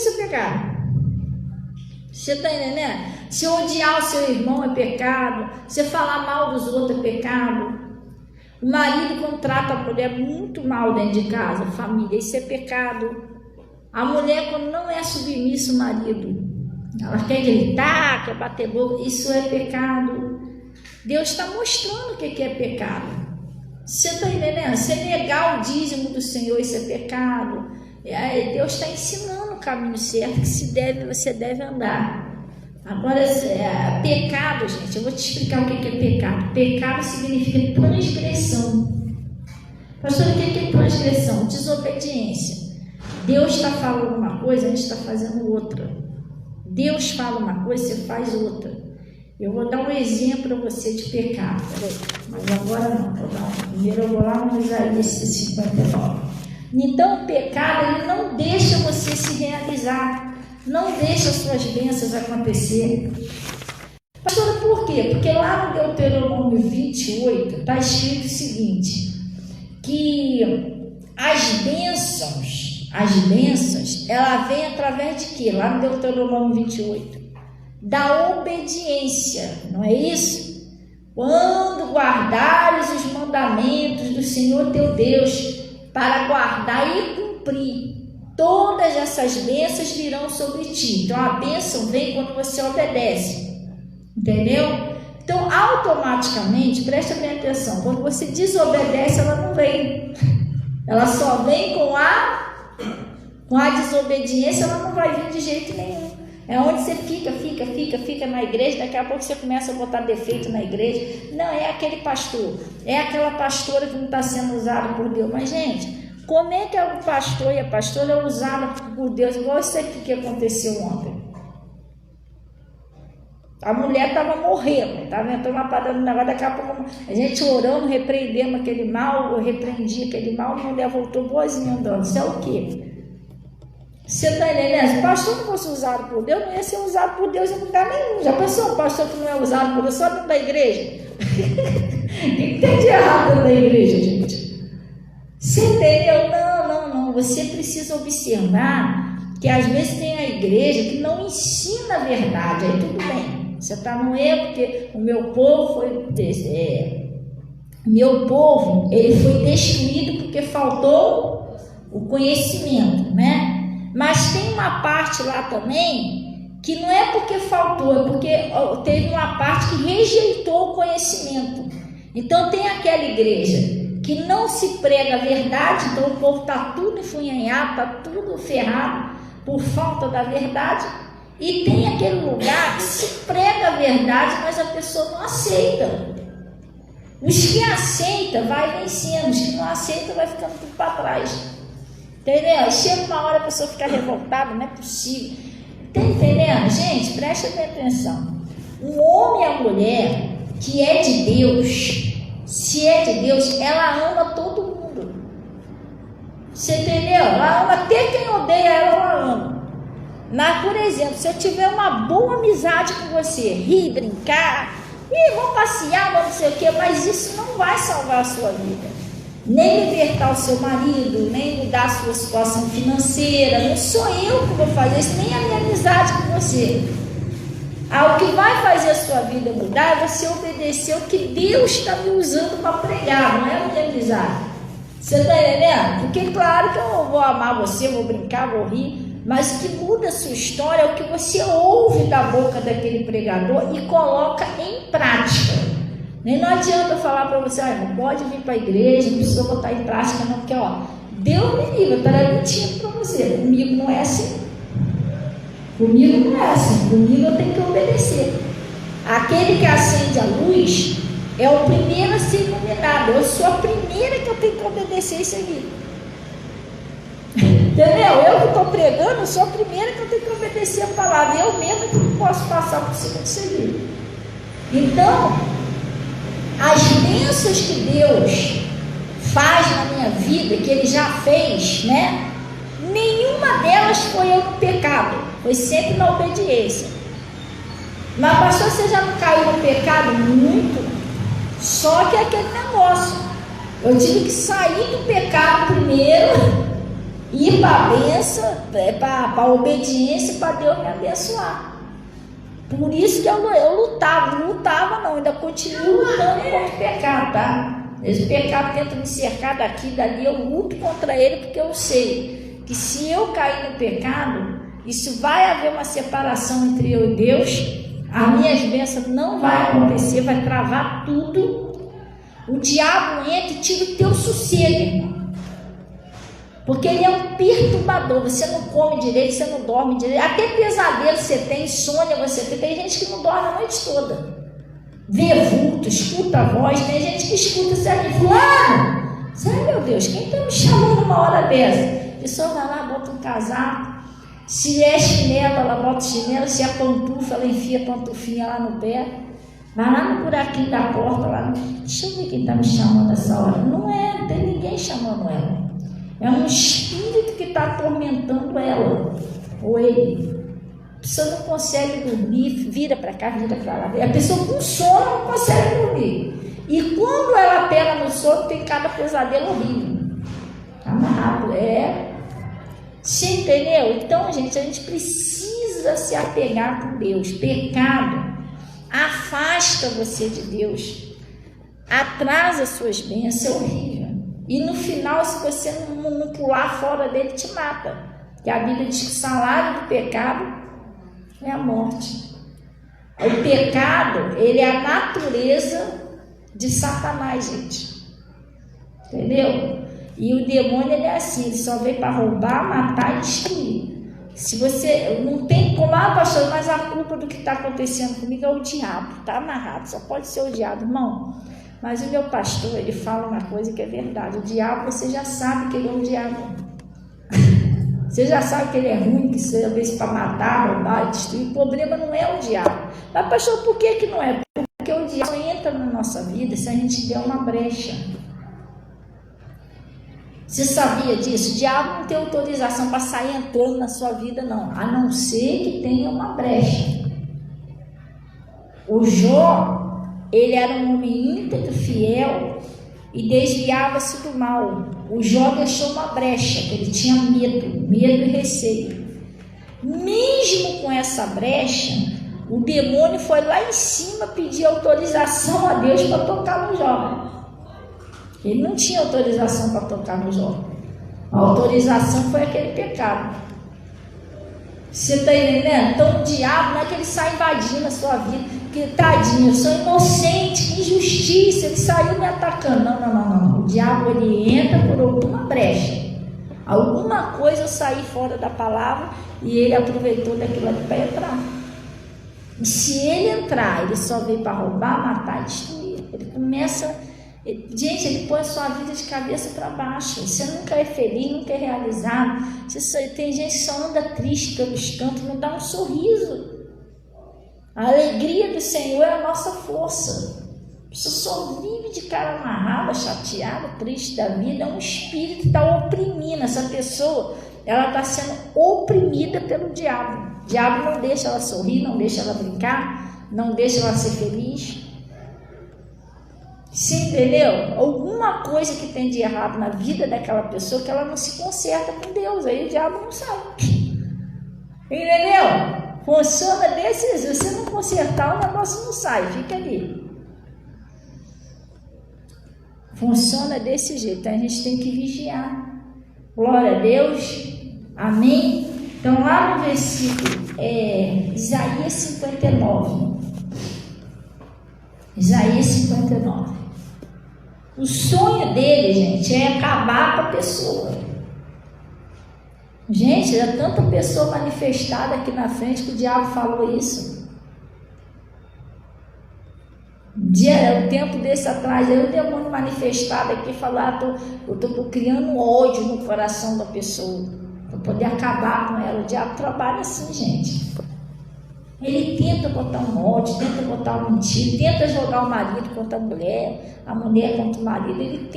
isso é pecado. Você está entendendo? Se odiar o seu irmão é pecado, se falar mal dos outros é pecado. O marido quando trata a mulher muito mal dentro de casa, família, isso é pecado. A mulher quando não é submissa ao marido, ela quer gritar, quer bater boca, isso é pecado. Deus está mostrando o que é pecado. Você está entendendo? Você negar o dízimo do Senhor, isso é pecado. Deus está ensinando o caminho certo que você deve andar. Agora, pecado, gente, eu vou te explicar o que é pecado. Pecado significa transgressão. Pastor, o que é transgressão? Desobediência. Deus está falando uma coisa, a gente está fazendo outra. Deus fala uma coisa, você faz outra. Eu vou dar um exemplo para você de pecado. Mas agora não. Primeiro eu vou lá no Isaías 59. Então o pecado, ele não deixa você se realizar. Não deixa as suas bênçãos acontecer. Pastora, por quê? Porque lá no Deuteronômio 28 está escrito o seguinte, que as bênçãos, ela vem através de quê? Lá no Deuteronômio 28. Da obediência, não é isso? Quando guardares os mandamentos do Senhor teu Deus, para guardar e cumprir, todas essas bênçãos virão sobre ti. Então a bênção vem quando você obedece, entendeu? Então automaticamente, presta bem atenção, quando você desobedece, ela não vem, ela só vem com a desobediência, ela não vai vir de jeito nenhum. É onde você fica na igreja, daqui a pouco você começa a botar defeito na igreja. Não, é aquele pastor, é aquela pastora que não está sendo usada por Deus. Mas, gente, como é que o pastor e a pastora é usada por Deus? Igual isso aqui que aconteceu ontem. A mulher estava morrendo, estava entrando na parada do negócio, daqui a pouco a gente orando, repreendemos aquele mal, eu repreendi aquele mal, a mulher voltou boazinha andando. Isso é o quê? Você está entendendo? Se o pastor não fosse usado por Deus, não ia ser usado por Deus em lugar nenhum. Já pensou o pastor que não é usado por Deus só dentro da igreja? O que tem de errado dentro da igreja, gente? Você entendeu? Não. Você precisa observar que às vezes tem a igreja que não ensina a verdade. Aí tudo bem. Você está no erro, porque o meu povo ele foi destruído porque faltou o conhecimento, né? Mas tem uma parte lá também que não é porque faltou, é porque teve uma parte que rejeitou o conhecimento. Então tem aquela igreja que não se prega a verdade, então o povo está tudo enfunhanhado, está tudo ferrado por falta da verdade. E tem aquele lugar que se prega a verdade, mas a pessoa não aceita. Os que aceitam vai vencendo, os que não aceitam vai ficando tudo para trás. Entendeu? Chega uma hora a pessoa fica revoltada, não é possível. Está entendendo? Gente, presta bem atenção. O homem e a mulher que é de Deus, se é de Deus, ela ama todo mundo. Você entendeu? Ela ama até quem odeia ela ama. Por exemplo, se eu tiver uma boa amizade com você, rir, brincar, vamos passear, vamos não sei o quê, mas isso não vai salvar a sua vida. Nem libertar o seu marido, nem mudar a sua situação financeira. Não sou eu que vou fazer isso, nem a minha amizade com você. O que vai fazer a sua vida mudar é você obedecer o que Deus está me usando para pregar, não é a minha amizade. Você está entendendo? Porque claro que eu vou amar você, vou brincar, vou rir, mas o que muda a sua história é o que você ouve da boca daquele pregador e coloca em prática. Nem não adianta eu falar para você, não pode vir para a igreja, não precisa botar em prática não, porque Deus me livre, eu estaria mentindo para você, comigo não é assim. Comigo não é assim, comigo eu tenho que obedecer. Aquele que acende a luz é o primeiro a ser iluminado, eu sou a primeira que eu tenho que obedecer isso aqui. Entendeu? Eu que estou pregando, eu sou a primeira que eu tenho que obedecer a palavra, eu mesma que não posso passar por cima disso aqui. Então, as bênçãos que Deus faz na minha vida, que Ele já fez, né? Nenhuma delas foi eu no pecado, foi sempre na obediência. Mas pastor, você já não caiu no pecado? Muito. Só que é aquele negócio. Eu tive que sair do pecado primeiro ir para a benção, para a obediência, para Deus me abençoar. Por isso que eu lutava não, ainda continuo lutando contra o pecado, tá? Esse pecado tenta me cercar daqui e dali, eu luto contra ele, porque eu sei que se eu cair no pecado, isso vai haver uma separação entre eu e Deus, as minhas bênçãos não vai acontecer, vai travar tudo. O diabo entra e tira o teu sossego, irmão. Porque ele é um perturbador, você não come direito, você não dorme direito, até pesadelo você tem, insônia você tem gente que não dorme a noite toda. Vê vulto, escuta a voz, tem gente que escuta, você aqui, fulano, sabe, meu Deus, quem está me chamando uma hora dessa? A pessoa vai lá, bota um casaco, se é chinelo, ela bota o chinelo, se é pantufa, ela enfia a pantufinha lá no pé, vai lá no buraquinho da porta, lá, deixa eu ver quem está me chamando essa hora. Não tem ninguém chamando ela. É um espírito que está atormentando ela, ou ele. A pessoa não consegue dormir, vira para cá, vira para lá. A pessoa com sono não consegue dormir. E quando ela pega no sono, tem cada pesadelo horrível. Amarrado, Você entendeu? Então, gente, a gente precisa se apegar com Deus. Pecado afasta você de Deus, atrasa suas bênçãos, é horrível. E no final, se você não pular fora dele, te mata. Porque a Bíblia diz que o salário do pecado é a morte. O pecado, ele é a natureza de Satanás, gente. Entendeu? E o demônio, ele é assim, ele só veio para roubar, matar e destruir. Se você não tem como, pastor, mas a culpa do que está acontecendo comigo é o diabo, está amarrado, só pode ser o diabo, irmão. Mas o meu pastor, ele fala uma coisa que é verdade, o diabo, você já sabe que ele é o diabo. Você já sabe que ele é ruim, que você vez para matar, roubar e destruir. O problema não é o diabo. Mas, pastor, por que não é? Porque o diabo entra na nossa vida se a gente der uma brecha. Você sabia disso? O diabo não tem autorização para sair entrando na sua vida, não. A não ser que tenha uma brecha. O Jó, ele era um homem íntegro, fiel e desviava-se do mal. O Jó deixou uma brecha, que ele tinha medo e receio. Mesmo com essa brecha, o demônio foi lá em cima pedir autorização a Deus para tocar no Jó. Ele não tinha autorização para tocar no Jó. A autorização foi aquele pecado. Você está entendendo? Então o diabo não é que ele sai invadindo a sua vida, que tadinho, eu sou inocente, que injustiça, ele saiu me atacando. Não. O diabo, ele entra por alguma brecha. Alguma coisa eu saí fora da palavra e ele aproveitou daquilo ali para entrar. E se ele entrar, ele só veio para roubar, matar e destruir. Ele começa... Gente, ele põe a sua vida de cabeça para baixo. Você nunca é feliz, nunca é realizado. Tem gente que só anda triste pelos cantos, não dá um sorriso. A alegria do Senhor é a nossa força. A pessoa só vive de cara amarrada, chateada, triste da vida. É um espírito que está oprimindo. Essa pessoa, ela está sendo oprimida pelo diabo. O diabo não deixa ela sorrir, não deixa ela brincar, não deixa ela ser feliz. Você entendeu? Alguma coisa que tem de errado na vida daquela pessoa que ela não se conserta com Deus, aí o diabo não sai. Entendeu? Funciona desse jeito. Se você não consertar, o negócio não sai, fica ali. Funciona desse jeito, então a gente tem que vigiar. Glória a Deus, amém? Então lá no versículo Isaías 59. Isaías 59. O sonho dele, gente, é acabar com a pessoa. Gente, é tanta pessoa manifestada aqui na frente que o diabo falou isso. O tempo desse atrás, aí o demônio manifestado aqui falar, eu estou criando ódio no coração da pessoa, para poder acabar com ela. O diabo trabalha assim, gente. Ele tenta botar um ódio, tenta botar uma mentira, tenta jogar o marido contra a mulher contra o marido. Ele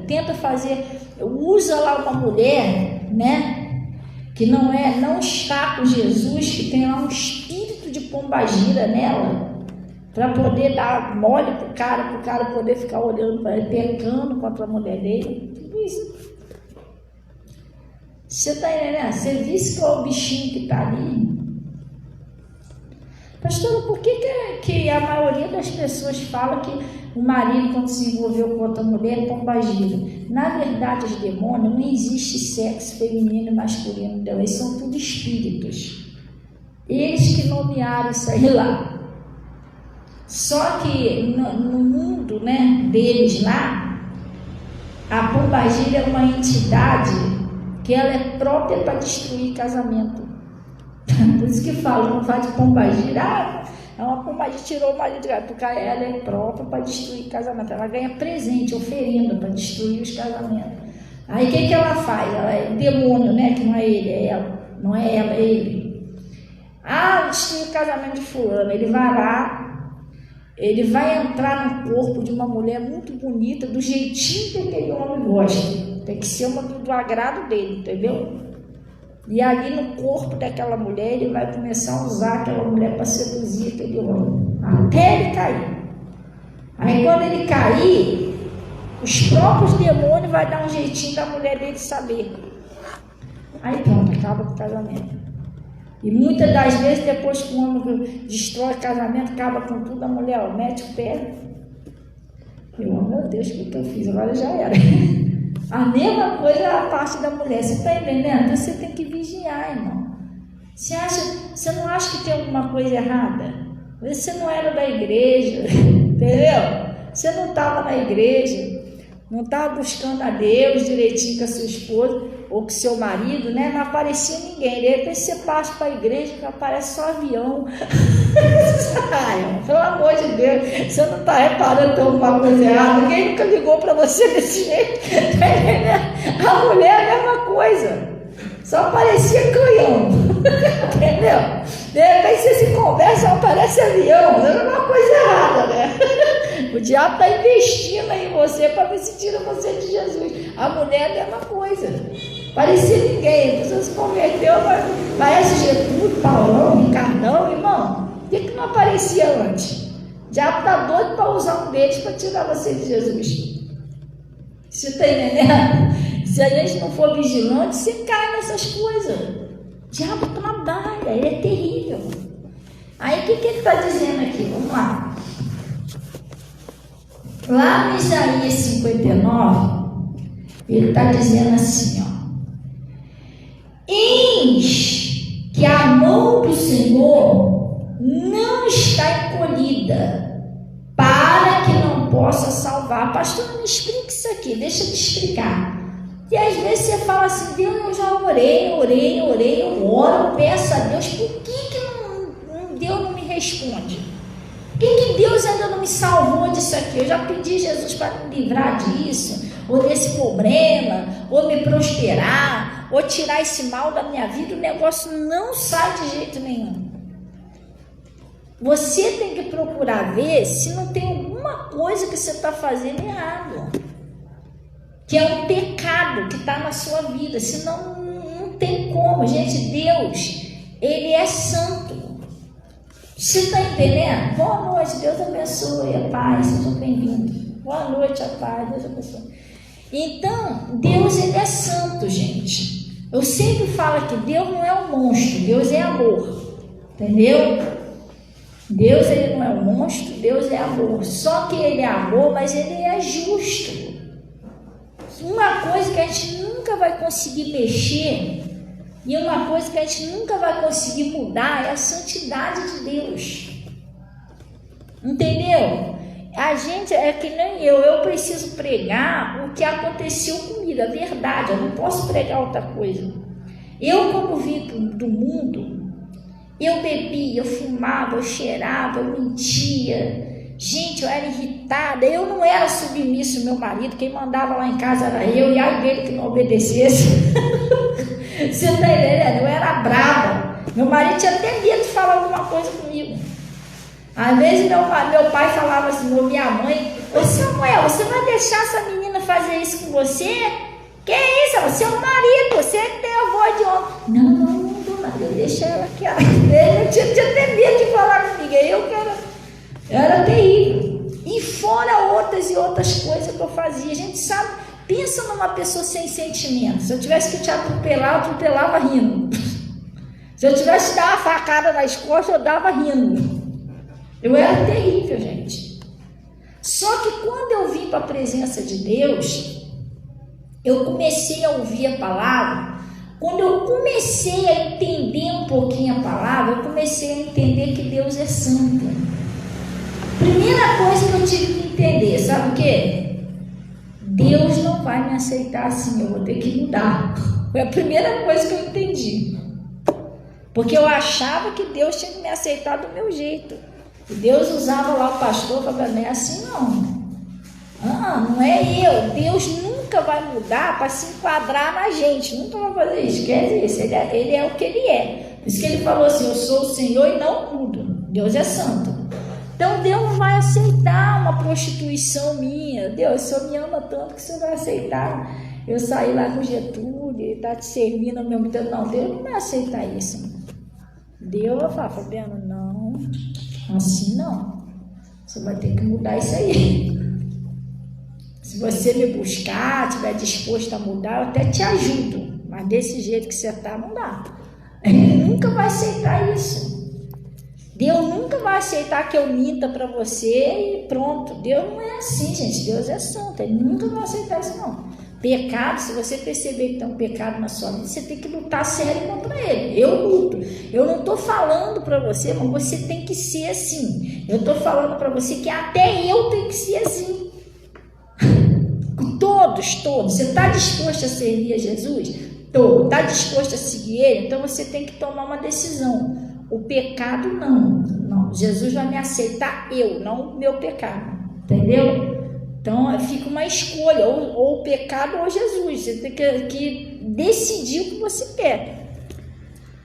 tenta fazer, usa lá uma mulher, né, que não está com Jesus, que tem lá um espírito de pombagira nela, para poder dar mole para o cara poder ficar olhando para ele, pecando contra a mulher dele. Tudo isso. Você está entendendo? Você visse que é o bichinho que está ali. Pastora, por que a maioria das pessoas fala que o marido, quando se envolveu com outra mulher, é pombagira? Na verdade, os demônios, não existe sexo feminino e masculino dela, eles são tudo espíritos. Eles que nomearam isso aí lá. Só que no mundo, né, deles lá, a pombagira é uma entidade que ela é própria para destruir casamento. Por isso que falam, não faz de pombagira, é uma pombagira, tirou o marido de casa, porque ela é própria para destruir casamento. Ela ganha presente, oferenda para destruir os casamentos. Aí o que ela faz? Ela é demônio, né? Que não é ele, é ela. Não é ela, é ele. Destruiu o casamento de fulano. Ele vai lá, ele vai entrar no corpo de uma mulher muito bonita, do jeitinho que aquele homem gosta. Tem que ser do agrado dele, entendeu? E ali no corpo daquela mulher, ele vai começar a usar aquela mulher para seduzir aquele homem, até ele cair. Aí quando ele cair, os próprios demônios vão dar um jeitinho da mulher dele saber. Aí pronto, acaba com o casamento. E muitas das vezes, depois que o homem destrói o casamento, acaba com tudo, a mulher mete o pé. Meu Deus, o que eu fiz? Agora já era. A mesma coisa é a parte da mulher, você está entendendo? Então você tem que vigiar, irmão. Você não acha que tem alguma coisa errada? Você não era da igreja, entendeu? Você não estava na igreja, não estava buscando a Deus direitinho com a sua esposa ou com seu marido, né? Não aparecia ninguém. De repente você passa para a igreja que aparece só avião. Ai, pelo amor de Deus, você não está reparando que tem alguma coisa errada? Ninguém nunca ligou para você desse jeito. A mulher é a mesma coisa, só aparecia canhão. Entendeu? De repente você se conversa, aparece avião. É uma coisa errada, né? O diabo está investindo em você para ver se tira você de Jesus. A mulher é a mesma coisa. Parecia ninguém. A pessoa se converteu, parece Getúlio, Paulão, Ricardão, irmão. Por que não aparecia antes? O diabo está doido para usar um deles para tirar você de Jesus. Você está entendendo? Se a gente não for vigilante, você cai nessas coisas. O diabo trabalha, ele é terrível. Aí o que ele está dizendo aqui? Vamos lá. Lá no Isaías 59, ele está dizendo assim, ó: eis que a mão do Senhor não está encolhida, para que não possa salvar. Pastor, me explica isso aqui, deixa eu te explicar. E às vezes você fala assim: Deus, eu já orei, eu oro, eu peço a Deus, por que Deus não me responde? Por que Deus ainda não me salvou disso aqui? Eu já pedi a Jesus para me livrar disso, ou desse problema, ou me prosperar, ou tirar esse mal da minha vida. O negócio não sai de jeito nenhum. Você tem que procurar ver se não tem alguma coisa que você está fazendo errado, que é um pecado que está na sua vida. Senão não tem como. Gente, Deus, Ele é santo. Você está entendendo? Boa noite, Deus abençoe, a paz, seja bem-vindo. Boa noite, a paz, Deus abençoe. Então, Deus, Ele é santo, gente. Eu sempre falo que Deus não é um monstro, Deus é amor. Entendeu? Deus, Ele não é um monstro, Deus é amor. Só que Ele é amor, mas Ele é justo. Uma coisa que a gente nunca vai conseguir mexer, e uma coisa que a gente nunca vai conseguir mudar, é a santidade de Deus. Entendeu? A gente é que nem eu preciso pregar o que aconteceu comigo, a verdade. Eu não posso pregar outra coisa. Eu, como vim do mundo, eu bebia, eu fumava, eu cheirava, eu mentia. Gente, eu era irritada, eu não era submissa ao meu marido, quem mandava lá em casa era eu, e ai dele que não obedecesse. Você está entendendo? Eu era brava. Meu marido tinha até medo de falar alguma coisa comigo. Às vezes meu pai falava assim, ou minha mãe: ô Samuel, você vai deixar essa menina fazer isso com você? Que isso? Você é o marido, você que tem a voz de homem. Não, dona, eu deixo ela aqui. Eu tinha até medo de falar comigo. Eu era terrível. E fora outras coisas que eu fazia. A gente sabe, Pensa numa pessoa sem sentimento. Se eu tivesse que te atropelar, eu atropelava rindo. Se eu tivesse que dar uma facada nas costas, eu dava rindo. Eu era terrível, gente. Só que quando eu vim para a presença de Deus, eu comecei a ouvir a palavra. Quando eu comecei a entender um pouquinho a palavra, eu comecei a entender que Deus é santo. Primeira coisa que eu tive que entender, sabe o quê? Deus não vai me aceitar assim, eu vou ter que mudar. Foi a primeira coisa que eu entendi. Porque eu achava que Deus tinha que me aceitar do meu jeito. E Deus usava lá o pastor para falar, não é assim não. Não é eu. Deus nunca vai mudar para se enquadrar na gente. Nunca vai fazer isso. Quer dizer, ele é o que ele é. Por isso que ele falou assim, eu sou o Senhor e não mudo. Deus é santo. Então Deus não vai aceitar uma prostituição minha. Deus, o Senhor me ama tanto que o Senhor vai aceitar eu sair lá com Getúlio e tá te servindo ao mesmo tempo. Não, Deus não vai aceitar isso. Deus vai falar, Fabiana, não, assim não. Você vai ter que mudar isso aí. Se você me buscar, estiver disposto a mudar, eu até te ajudo. Mas desse jeito que você está, não dá. Ele nunca vai aceitar isso. Deus nunca vai aceitar que eu minta para você e pronto. Deus não é assim, gente. Deus é santo. Ele nunca vai aceitar isso, não. Pecado, se você perceber que tem um pecado na sua vida, você tem que lutar sério contra ele. Eu luto. Eu não estou falando para você, mas você tem que ser assim. Eu estou falando para você que até eu tenho que ser assim. Todos. Você está disposto a servir a Jesus? Estou. Está disposto a seguir ele? Então você tem que tomar uma decisão. O pecado não. Jesus vai me aceitar eu, não o meu pecado. Entendeu? Então fica uma escolha, ou o pecado ou Jesus. Você tem que decidir o que você quer.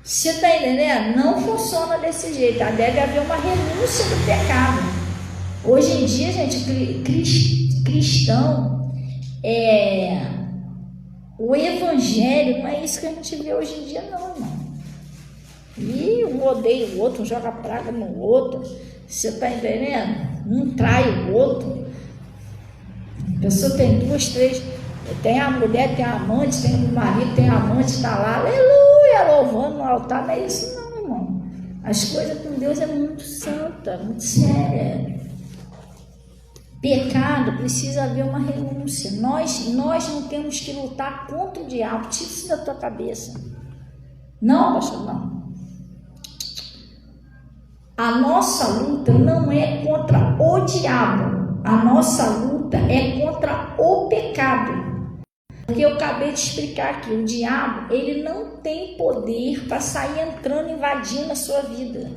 Você está entendendo? Não funciona desse jeito. Deve haver uma renúncia do pecado. Hoje em dia, gente, cristão, o evangelho não é isso que a gente vê hoje em dia, não, irmão. E um odeia o outro, um joga praga no outro. Você está entendendo? Um trai o outro. A pessoa tem 2, 3, tem a mulher, tem a amante, tem o marido, tem a amante, está lá, aleluia, louvando no altar. Não é isso não, irmão. As coisas com Deus é muito santa, muito séria. Pecado, precisa haver uma renúncia. Nós não temos que lutar contra o diabo. Tira isso da tua cabeça. Não, pastor, não. A nossa luta não é contra o diabo. A nossa luta é contra o pecado. Porque eu acabei de explicar aqui, o diabo, ele não tem poder para sair entrando, invadindo a sua vida.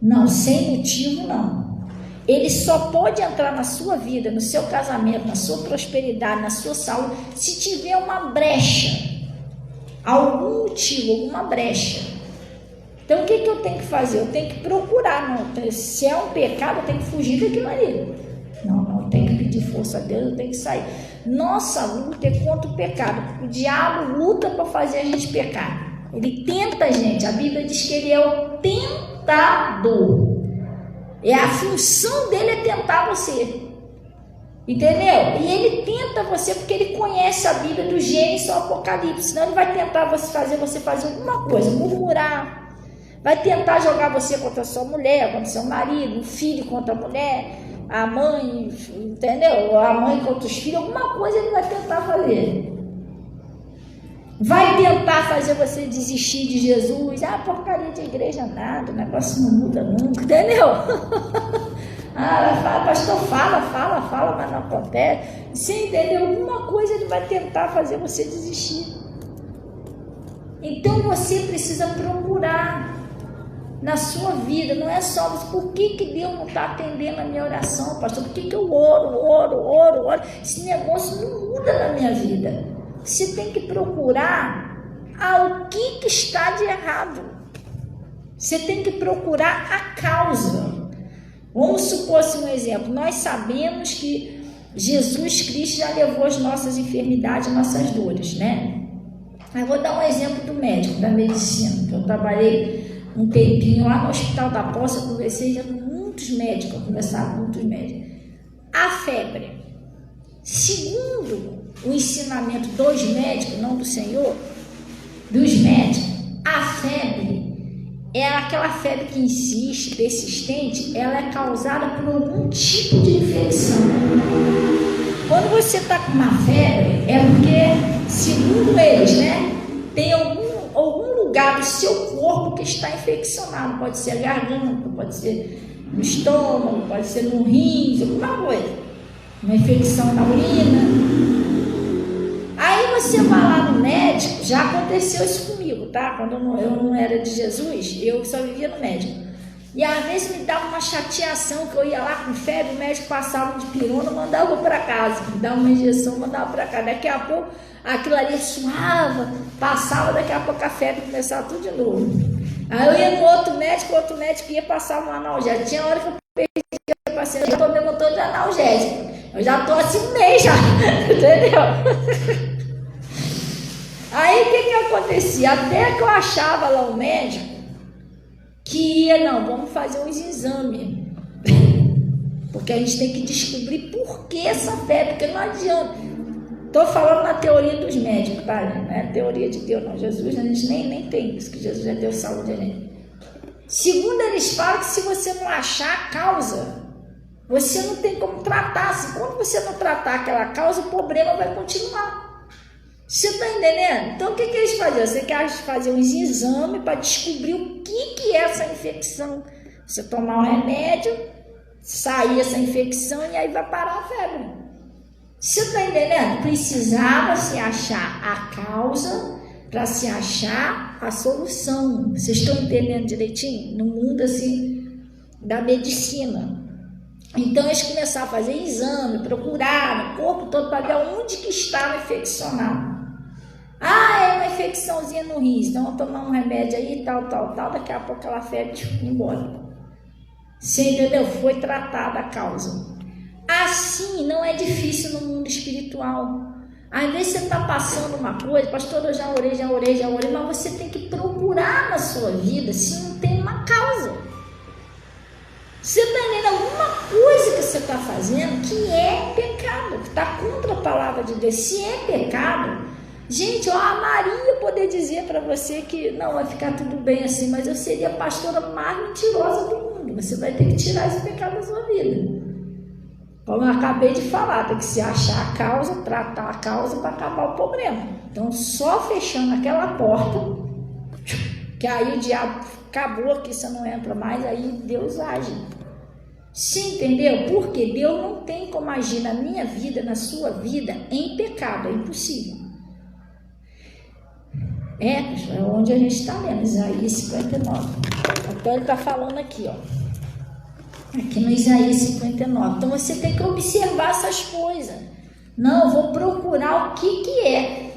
Não, sem motivo não. Ele só pode entrar na sua vida, no seu casamento, na sua prosperidade, na sua saúde, se tiver uma brecha. Algum motivo, alguma brecha. Então o que eu tenho que fazer? Eu tenho que procurar. Não, se é um pecado, eu tenho que fugir daquilo ali. Não, eu tenho que pedir força a Deus, eu tenho que sair. Nossa luta é contra o pecado. O diabo luta para fazer a gente pecar. Ele tenta a gente. A Bíblia diz que ele é o tentador. A função dele é tentar você. Entendeu? E ele tenta você porque ele conhece a Bíblia do Gênesis ao Apocalipse. Senão ele vai tentar você fazer alguma coisa, murmurar. Vai tentar jogar você contra a sua mulher, contra o seu marido, o filho contra a mulher, a mãe, entendeu? A mãe contra os filhos, alguma coisa ele vai tentar fazer. Vai tentar fazer você desistir de Jesus. Porcaria de igreja nada, o negócio não muda nunca, entendeu? Pastor, fala, mas não acontece. Você entendeu? Alguma coisa ele vai tentar fazer você desistir. Então você precisa procurar na sua vida, não é só por que Deus não está atendendo a minha oração, pastor? Por que eu oro? Esse negócio não muda na minha vida. Você tem que procurar o que está de errado. Você tem que procurar a causa. Vamos supor assim um exemplo. Nós sabemos que Jesus Cristo já levou as nossas enfermidades, nossas dores, né? Eu vou dar um exemplo do médico, da medicina, que eu trabalhei um tempinho lá no Hospital da Poça, conversei já com muitos médicos, conversava com muitos médicos. A febre. Segundo o ensinamento dos médicos, não do Senhor, dos médicos, a febre é aquela febre que insiste, persistente, ela é causada por algum tipo de infecção. Quando você está com uma febre, é porque, segundo eles, né, tem algum lugar do seu corpo que está infeccionado. Pode ser a garganta, pode ser no estômago, pode ser no rins, alguma coisa. Uma infecção na urina. Aí você vai lá no médico, já aconteceu isso comigo, tá? Quando eu não era de Jesus, eu só vivia no médico. E às vezes me dava uma chateação, que eu ia lá com febre, o médico passava de pirona, mandava para casa, me dava uma injeção, mandava para casa. Daqui a pouco aquilo ali suava, passava, daqui a pouco a febre começava tudo de novo. Aí eu ia no outro médico ia passar um analgésico. Tinha hora que eu perdia paciente, eu tomei motor de analgésico. Eu já tô assim um mês já, entendeu? Aí o que acontecia? Até que eu achava lá o médico que ia, não, vamos fazer uns exames. Porque a gente tem que descobrir por que essa febre, porque não adianta. Estou falando na teoria dos médicos, tá? Não é teoria de Deus, não. Jesus, a gente nem tem isso, que Jesus é Deus, saúde a gente. Segundo eles falam que se você não achar a causa, você não tem como tratar. Se quando você não tratar aquela causa, o problema vai continuar. Você está entendendo? Então o que eles faziam? Você quer fazer uns exames para descobrir o que é essa infecção. Você tomar um remédio, sair essa infecção e aí vai parar a febre. Você está entendendo? Precisava se achar a causa para se achar a solução. Vocês estão entendendo direitinho? No mundo assim da medicina. Então eles começaram a fazer exame, procurar no corpo todo para ver onde que estava infeccionado. Ah, é uma infecçãozinha no rins, então vou tomar um remédio aí, tal, daqui a pouco ela febre e embora. Você entendeu? Foi tratada a causa. Assim, não é difícil no mundo espiritual. Às vezes você está passando uma coisa, pastor, eu já orei, mas você tem que procurar na sua vida se não tem uma causa. Você está entendendo alguma coisa que você está fazendo que é pecado, que está contra a palavra de Deus. Se é pecado, gente, ó, a Maria poder dizer para você que não vai ficar tudo bem assim, mas eu seria a pastora mais mentirosa do mundo. Você vai ter que tirar esse pecado da sua vida. Como eu acabei de falar, tem que se achar a causa, tratar a causa para acabar o problema. Então, só fechando aquela porta, que aí o diabo acabou aqui, você não entra mais, aí Deus age. Você entendeu? Porque Deus não tem como agir na minha vida, na sua vida, em pecado, é impossível. Pessoal, é onde a gente está lendo, Isaías 59. Então ele está falando aqui, ó. Aqui no Isaías 59. Então você tem que observar essas coisas. Não, eu vou procurar o que é.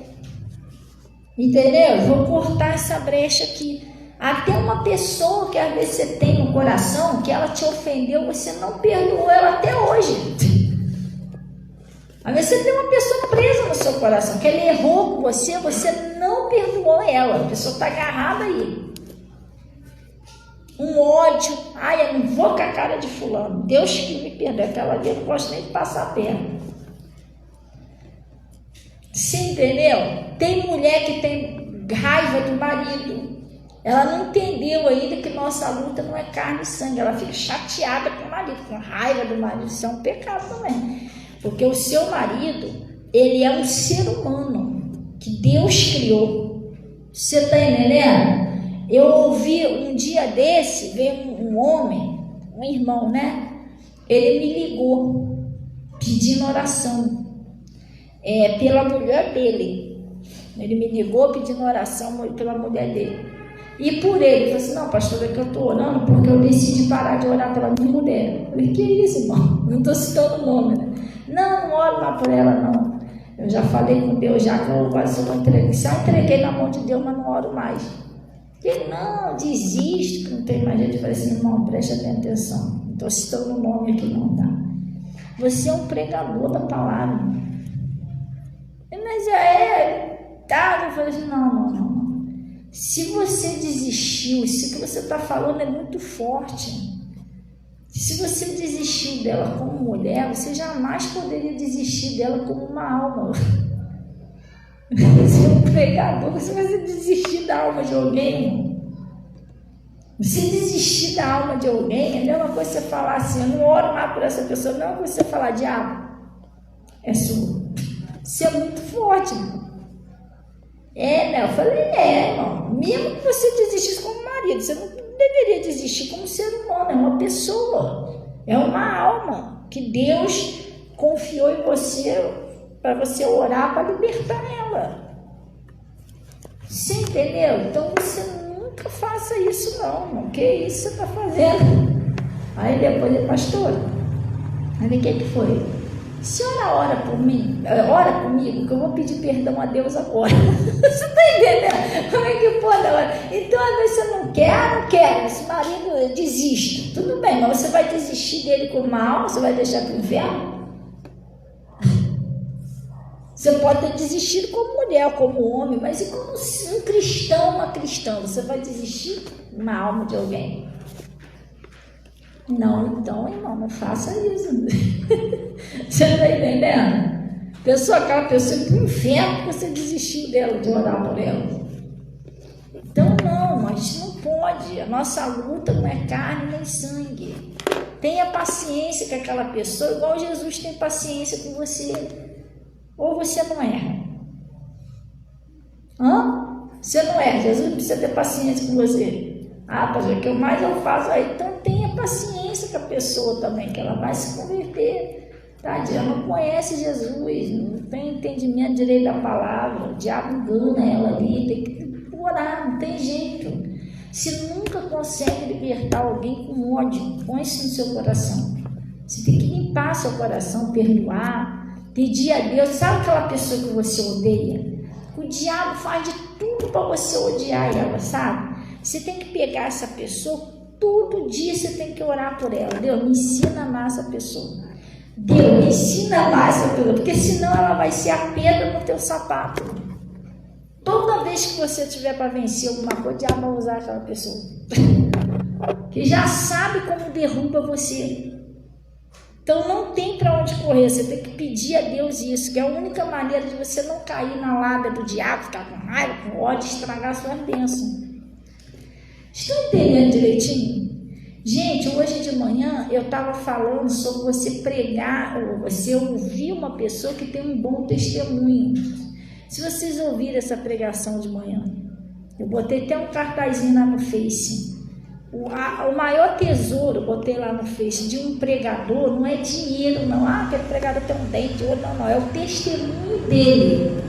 Entendeu? Eu vou cortar essa brecha aqui. Até uma pessoa que às vezes você tem no coração, que ela te ofendeu, você não perdoou ela até hoje. Às vezes você tem uma pessoa presa no seu coração, que ela errou com você, você não perdoou ela. A pessoa está agarrada aí. Um ódio, ai, eu não vou com a cara de fulano, Deus que me perdoe, aquela ali eu não gosto nem de passar a perna. Você entendeu? Tem mulher que tem raiva do marido, ela não entendeu ainda que nossa luta não é carne e sangue, ela fica chateada com o marido, com raiva do marido, isso é um pecado também, porque o seu marido, ele é um ser humano que Deus criou. Você está entendendo? Eu ouvi um dia desse, veio um homem, um irmão, né? Ele me ligou, pedindo oração, pela mulher dele. Ele me ligou pedindo oração pela mulher dele. E por ele falou assim: não, pastor, é que eu estou orando porque eu decidi parar de orar pela minha mulher. Eu falei: que isso, irmão? Não estou citando o nome, né? Não oro mais por ela, não. Eu já falei com Deus, já que eu quase não entreguei. Já entreguei na mão de Deus, mas não oro mais. Ele: não, desisto, que não tem mais jeito. Eu falei assim: irmão, preste atenção. Não estou citando o nome aqui, não, tá? Você é um pregador da palavra. Mas tá? Eu falei assim: não. Se você desistiu, se o que você está falando é muito forte, se você desistiu dela como mulher, você jamais poderia desistir dela como uma alma. Você é um pregador, você vai desistir da alma de alguém, irmão. Você desistir da alma de alguém é a mesma coisa que você falar assim, eu não oro mais por essa pessoa, não é a mesma coisa que você falar, diabo, é sua. Você é muito forte, irmão. Né? Eu falei, irmão, mesmo que você desistisse como marido, você não deveria desistir como ser humano, é uma pessoa, é uma alma que Deus confiou em você para você orar para libertar ela. Você entendeu? Então você nunca faça isso não, irmão. Que isso você está fazendo? Aí depois, pastor, aí o que foi? A senhora ora por mim? Ora comigo, que eu vou pedir perdão a Deus agora. Você está entendendo? Como é que pode agora? Então, às vezes você não quer, esse marido desiste. Tudo bem, mas você vai desistir dele com uma alma? Você vai deixar para o inferno? Você pode ter desistido como mulher, como homem, mas e como um cristão, uma cristã? Você vai desistir uma alma de alguém? Não, então, irmão, não faça isso. Você está entendendo? Aquela pessoa que no inferno você desistiu dela, de orar por ela. Então, não, a gente não pode. A nossa luta não é carne nem sangue. Tenha paciência com aquela pessoa, igual Jesus tem paciência com você. Ou você não erra. Você não erra. Jesus precisa ter paciência com você. Pastor, o que mais eu faço aí? Então tenha paciência com a pessoa também, que ela vai se converter. Ela não conhece Jesus, não tem entendimento direito da palavra, o diabo engana ela ali, tem que orar, não tem jeito. Você nunca consegue libertar alguém com ódio, põe isso no seu coração. Você tem que limpar seu coração, perdoar, pedir a Deus. Sabe aquela pessoa que você odeia? O diabo faz de tudo para você odiar ela, sabe? Você tem que pegar essa pessoa, todo dia você tem que orar por ela. Deus, me ensina a amar essa pessoa. Deus, me ensina a amar essa pessoa, porque senão ela vai ser a pedra no teu sapato. Toda vez que você tiver para vencer alguma coisa, o diabo vai usar aquela pessoa. Que já sabe como derruba você. Então não tem para onde correr, você tem que pedir a Deus isso, que é a única maneira de você não cair na lábia do diabo, ficar com raiva, com ódio, estragar a sua bênção. Estão entendendo direitinho? Gente, hoje de manhã eu estava falando sobre você pregar, ou você ouvir uma pessoa que tem um bom testemunho. Se vocês ouviram essa pregação de manhã, eu botei até um cartazinho lá no Face. O maior tesouro, botei lá no Face, de um pregador, não é dinheiro não. Aquele pregador tem um dente de ouro, não. É o testemunho dele.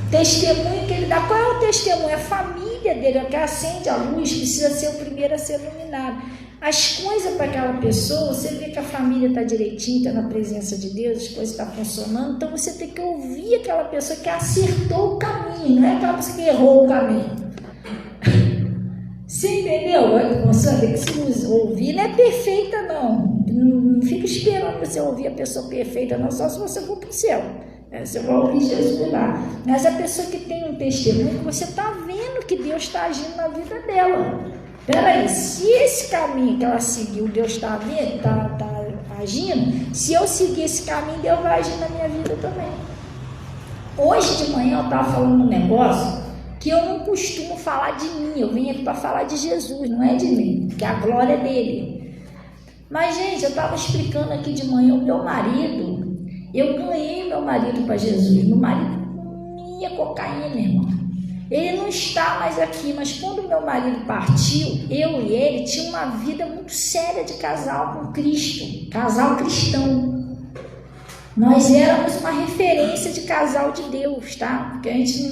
O testemunho que ele dá. Qual é o testemunho? É a família dele, que acende a luz, precisa ser o primeiro a ser iluminado. As coisas para aquela pessoa, você vê que a família está direitinho, está na presença de Deus, as coisas estão funcionando, então você tem que ouvir aquela pessoa que acertou o caminho, não é aquela pessoa que errou o caminho. Você entendeu? Você tem que se ouvir, não é perfeita não. Não fica esperando você ouvir a pessoa perfeita não, só se você for para o céu. Você vai ouvir Jesus lá. Mas a pessoa que tem um testemunho, você está vendo que Deus está agindo na vida dela. Peraí, se esse caminho que ela seguiu, Deus está vendo, está agindo, se eu seguir esse caminho, Deus vai agir na minha vida também. Hoje de manhã eu estava falando um negócio que eu não costumo falar de mim, eu vim aqui para falar de Jesus, não é de mim, que a glória é dele. Mas, gente, eu estava explicando aqui de manhã, o meu marido, eu ganhei meu marido para Jesus. Meu marido comia cocaína, irmão. Ele não está mais aqui, mas quando meu marido partiu, eu e ele tinha uma vida muito séria de casal com Cristo, casal cristão. Nós éramos uma referência de casal de Deus, tá? Porque a gente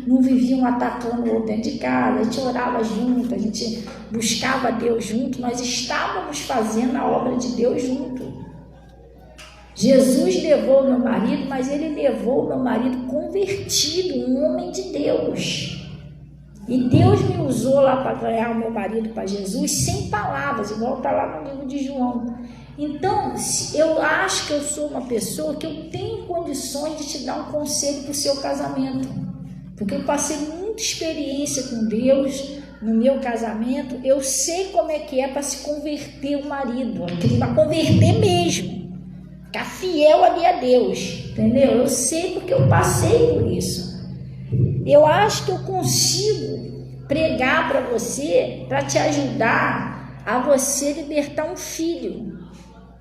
não vivia um atacando o outro dentro de casa, a gente orava junto, a gente buscava Deus junto, nós estávamos fazendo a obra de Deus junto. Jesus levou meu marido, mas ele levou meu marido convertido, um homem de Deus. E Deus me usou lá para ganhar o meu marido para Jesus sem palavras, igual está lá no livro de João. Então, eu acho que eu sou uma pessoa que eu tenho condições de te dar um conselho para o seu casamento. Porque eu passei muita experiência com Deus no meu casamento, eu sei como é que é para se converter o marido, para converter mesmo, ficar fiel ali a Deus, entendeu? Eu sei porque eu passei por isso. eu acho que eu consigo pregar para você, para te ajudar a você libertar um filho.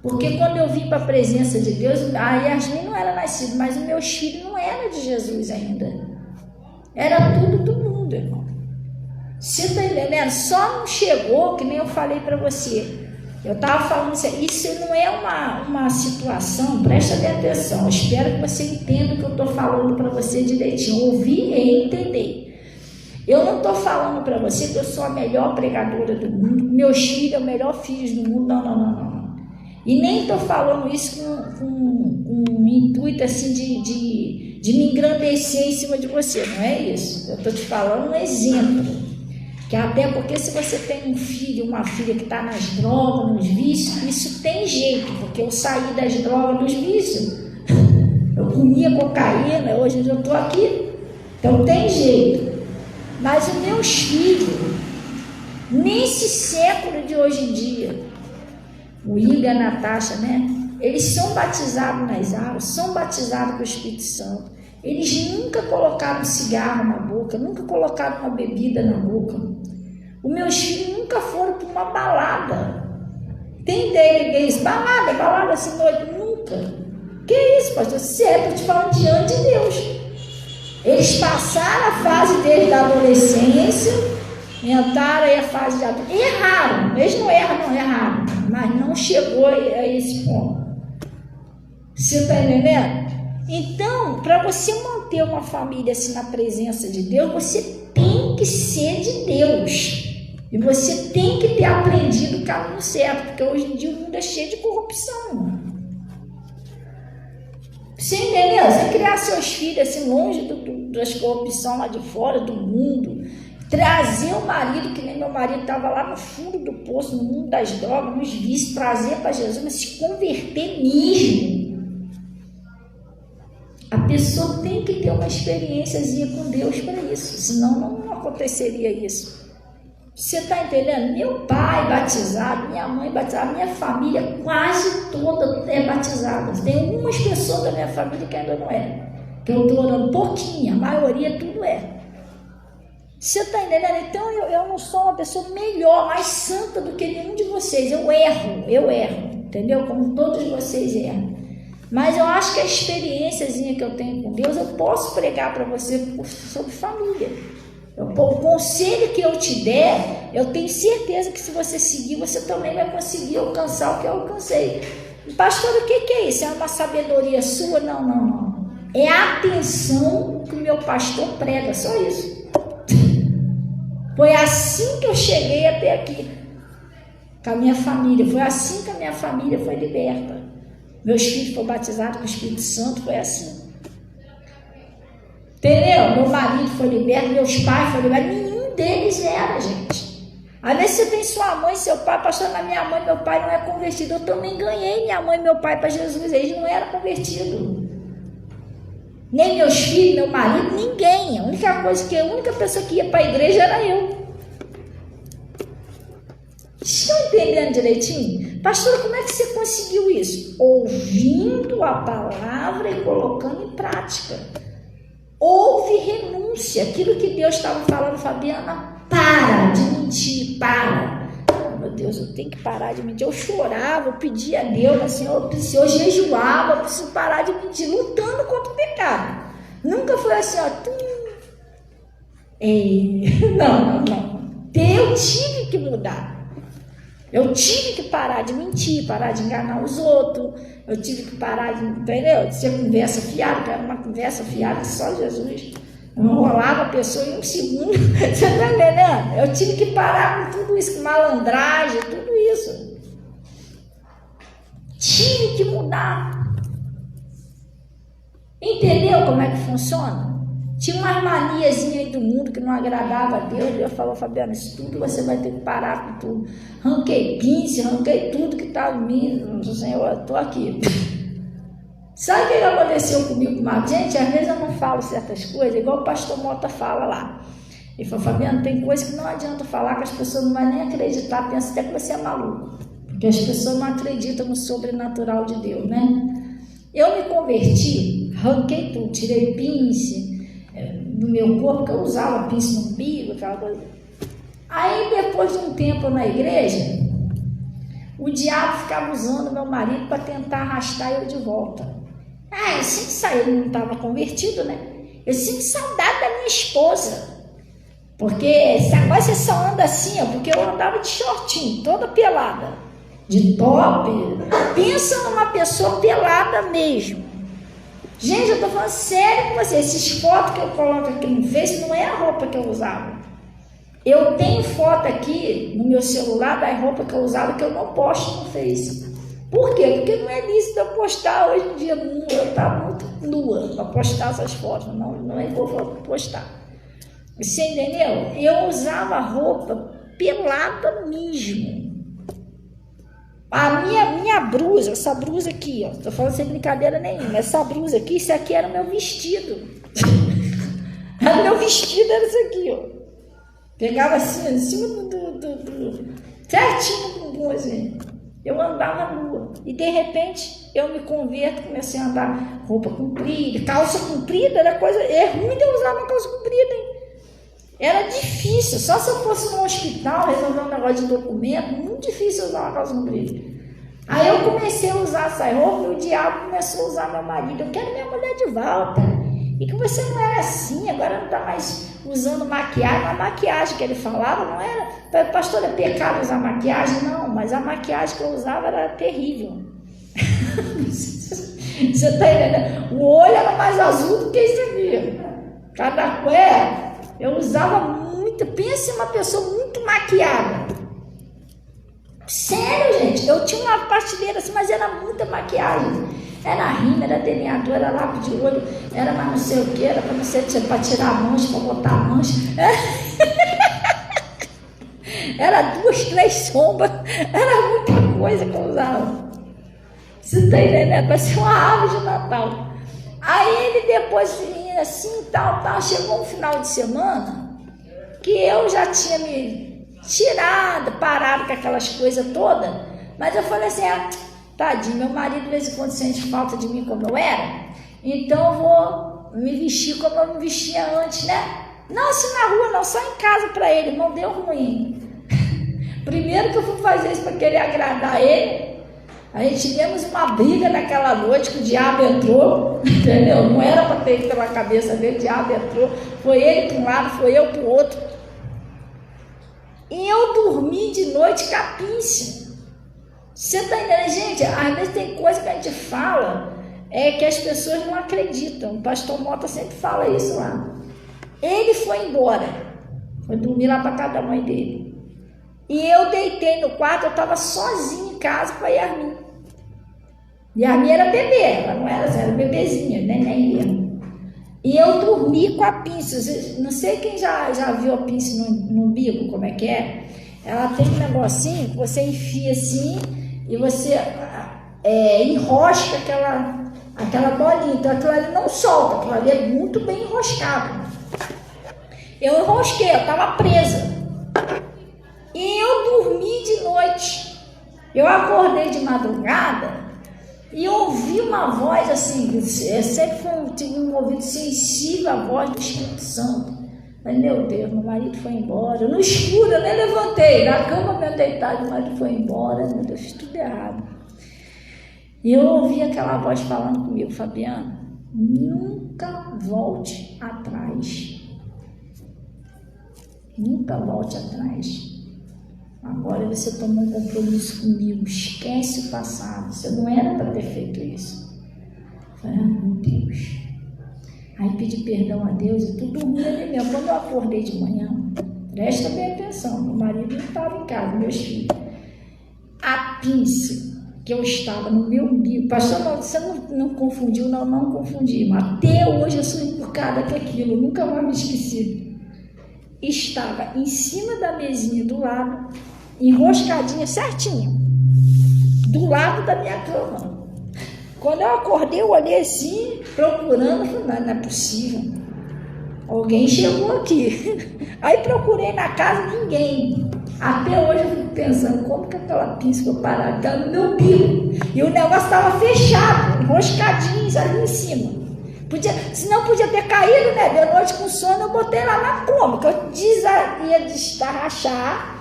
Porque quando eu vim para a presença de Deus, a Yasmin não era nascida, mas os meus filhos não eram de Jesus ainda. Era tudo do mundo, irmão. Você está entendendo? Só não chegou, que nem eu falei para você. Eu estava falando isso não é uma situação, presta bem atenção, eu espero que você entenda o que eu estou falando para você direitinho, ouvir e entender. Eu não estou falando para você que eu sou a melhor pregadora do mundo, meus filhos são os melhores filhos do mundo, não. E nem estou falando isso com um intuito assim de me engrandecer em cima de você, não é isso. Eu estou te falando um exemplo. Que até porque se você tem um filho, uma filha que está nas drogas, nos vícios, isso tem jeito, porque eu saí das drogas, dos vícios. Eu comia cocaína, hoje eu estou aqui, então tem jeito. Mas os meus filhos, nesse século de hoje em dia, o Igor e a Natasha, né? Eles são batizados nas águas, são batizados com o Espírito Santo. Eles nunca colocaram um cigarro na boca, nunca colocaram uma bebida na boca. Os meus filhos nunca foram para uma balada. Tem deles, balada assim, noite, nunca. Que isso, pastor? Sério, estou te falando diante de Deus. Eles passaram a fase deles da adolescência, entraram aí a fase de adulto. Erraram, eles não erraram, mas não chegou a esse ponto. Você está entendendo? Então, para você manter uma família assim na presença de Deus, você tem que ser de Deus. E você tem que ter aprendido o caminho certo, porque hoje em dia o mundo é cheio de corrupção. Você entendeu? Você criar seus filhos assim longe das corrupções lá de fora, do mundo. Trazer o marido, que nem meu marido estava lá no fundo do poço, no mundo das drogas, nos vícios, trazer para Jesus, mas se converter mesmo. A pessoa tem que ter uma experiênciazinha com Deus para isso, senão não aconteceria isso. Você está entendendo? Meu pai batizado, minha mãe batizada, minha família quase toda é batizada. Tem algumas pessoas da minha família que ainda não é, que eu estou orando pouquinho, a maioria tudo é. Você está entendendo? Então eu não sou uma pessoa melhor, mais santa do que nenhum de vocês. Eu erro, entendeu? Como todos vocês erram. Mas eu acho que a experiênciazinha que eu tenho com Deus, eu posso pregar para você sobre família. O conselho que eu te der, eu tenho certeza que se você seguir, você também vai conseguir alcançar o que eu alcancei. Pastor, o que é isso? É uma sabedoria sua? Não. É a atenção que o meu pastor prega, só isso. Foi assim que eu cheguei até aqui, com a minha família. Foi assim que a minha família foi liberta. Meus filhos foram batizados com o Espírito Santo, foi assim. Entendeu? Meu marido foi liberto, meus pais foram libertos, nenhum deles era, gente. Às vezes você tem sua mãe, seu pai, pastor, na minha mãe, meu pai não é convertido. Eu também ganhei minha mãe e meu pai para Jesus, eles não eram convertidos. Nem meus filhos, meu marido, ninguém. A única pessoa que ia para a igreja era eu. Estão entendendo direitinho? Pastora, como é que você conseguiu isso? Ouvindo a palavra e colocando em prática. Houve renúncia. Aquilo que Deus estava falando, Fabiana, para de mentir, para. Meu Deus, eu tenho que parar de mentir. Eu chorava, eu pedia a Deus, assim, eu jejuava, eu preciso parar de mentir, lutando contra o pecado. Nunca foi assim, ó. Não. Eu tive que mudar. Eu tive que parar de mentir, parar de enganar os outros. Eu tive que parar de, entendeu? De ser conversa fiada, que era uma conversa fiada que só Jesus. Eu enrolava a pessoa em um segundo. Você está entendendo? Eu tive que parar com tudo isso, com malandragem, tudo isso. Tive que mudar. Entendeu como é que funciona? Tinha uma maniazinha aí do mundo que não agradava a Deus. Deus falou, Fabiana, isso tudo você vai ter que parar com tudo. Ranquei pince, ranquei tudo que estava em mim. Senhor, eu estou aqui. Sabe o que aconteceu comigo, Marcos? Gente, às vezes eu não falo certas coisas, igual o pastor Mota fala lá. Ele falou, Fabiana, tem coisa que não adianta falar, que as pessoas não vão nem acreditar, pensam até que você é maluco. Porque as pessoas não acreditam no sobrenatural de Deus, né? Eu me converti, ranquei tudo, tirei pince, no meu corpo, que eu usava pince no umbigo, aquela coisa. Aí, depois de um tempo na igreja, o diabo ficava usando meu marido para tentar arrastar eu de volta. Eu sinto saudade, ele não estava convertido, né? Eu sinto saudade da minha esposa. Porque agora você só anda assim, ó, porque eu andava de shortinho, toda pelada, de top. Pensa numa pessoa pelada mesmo. Gente, eu tô falando sério com você. Esses fotos que eu coloco aqui no Face não é a roupa que eu usava. Eu tenho foto aqui no meu celular da roupa que eu usava que eu não posto no Face. Por quê? Porque não é lícito eu postar hoje em dia nua. Eu estava muito nua para postar essas fotos. Não é que eu vou postar. Você entendeu? Eu usava roupa pelada mesmo. A minha blusa, essa blusa aqui, ó, tô falando sem brincadeira nenhuma, essa blusa aqui, isso aqui era o meu vestido. O meu vestido era isso aqui, ó. Pegava assim, em cima certinho no bumbum, assim. Eu andava nua. E de repente, eu me converto, comecei a andar roupa comprida, calça comprida, era coisa. É ruim de eu usar uma calça comprida, hein? Era difícil, só se eu fosse no hospital resolver um negócio de documento, muito difícil usar uma calça comprida. Aí eu comecei a usar essa roupa e o diabo começou a usar meu marido. Eu quero minha mulher de volta. E que você não era assim, agora não está mais usando maquiagem. A maquiagem que ele falava não era, pastor, é pecado usar maquiagem? Não, mas a maquiagem que eu usava era terrível. Você está entendendo? O olho era mais azul do que isso aqui. Cada coisa. Eu usava muito, pensa em uma pessoa muito maquiada. Sério, gente, eu tinha uma prateleira assim, mas era muita maquiagem. Era rímel, era delineador, era lápis de olho, era mais não sei o que, era para não sei, para tirar a mancha, para botar a mancha. Era 2, 3 sombras, era muita coisa que eu usava. Você está entendendo? Parecia uma árvore de Natal. Aí ele depois assim, tal, chegou um final de semana que eu já tinha me tirado, parado com aquelas coisas todas, mas eu falei assim, tadinho, meu marido de vez em quando sente falta de mim como eu era, então eu vou me vestir como eu me vestia antes, né? Não assim na rua não, só em casa para ele, não deu ruim. Primeiro que eu fui fazer isso para querer agradar ele, a gente tivemos uma briga naquela noite que o diabo entrou, entendeu? Não era para ter ido pela cabeça dele, o diabo entrou, foi ele para um lado, foi eu para o outro. E eu dormi de noite capíssimo. Você está entendendo, gente? Às vezes tem coisa que a gente fala que as pessoas não acreditam. O pastor Mota sempre fala isso lá. Ele foi embora, foi dormir lá para casa da mãe dele. E eu deitei no quarto, eu estava sozinha em casa com a Yasmin. Yasmin era bebê, ela não era, era bebezinha, neném. E eu dormi com a pinça. Não sei quem já viu a pinça no umbigo, como é que é. Ela tem um negocinho que você enfia assim e você enrosca aquela bolinha. Então aquilo ali não solta, aquilo ali é muito bem enroscado. Eu enrosquei, eu estava presa. E eu dormi de noite. Eu acordei de madrugada e ouvi uma voz assim, eu sempre tive um ouvido sensível à voz do Espírito Santo. Mas, meu Deus, meu marido foi embora. No escuro, eu nem levantei. Na cama, meu deitado, meu marido foi embora. Meu Deus, fiz tudo errado. E eu ouvi aquela voz falando comigo, Fabiana, nunca volte atrás. Nunca volte atrás. Agora você tomou um compromisso comigo, esquece o passado, você não era para ter feito isso. Eu falei, meu Deus. Aí pedi perdão a Deus e tudo dormia ali mesmo. Quando eu acordei de manhã, presta bem atenção, meu marido não estava em casa, meus filhos. A pinça que eu estava no meu umbigo, pastor, você não confundiu? Não confundi, mas até hoje eu sou enforcada com aquilo, nunca mais me esqueci. Estava em cima da mesinha do lado, enroscadinha certinho, do lado da minha cama. Quando eu acordei, eu olhei assim, procurando, falei, não é possível, alguém chegou aqui. Aí procurei na casa, ninguém. Até hoje eu fico pensando, como que aquela pinça foi parar? Estava no meu umbigo, e o negócio estava fechado, enroscadinho ali em cima. Senão podia ter caído, né? De noite com sono, eu botei lá na cama, que eu ia destarrachar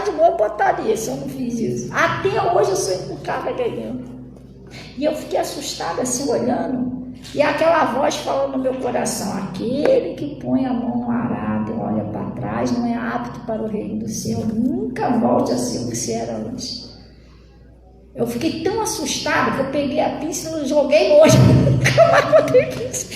de novo eu botaria, se eu não fiz isso. Até hoje eu sou encucada ganhando. E eu fiquei assustada assim, olhando, e aquela voz falando no meu coração: aquele que põe a mão no arado e olha para trás não é apto para o reino do céu, nunca volte a ser o que você era antes. Eu fiquei tão assustada que eu peguei a pinça e joguei longe. Nunca mais botei pinça.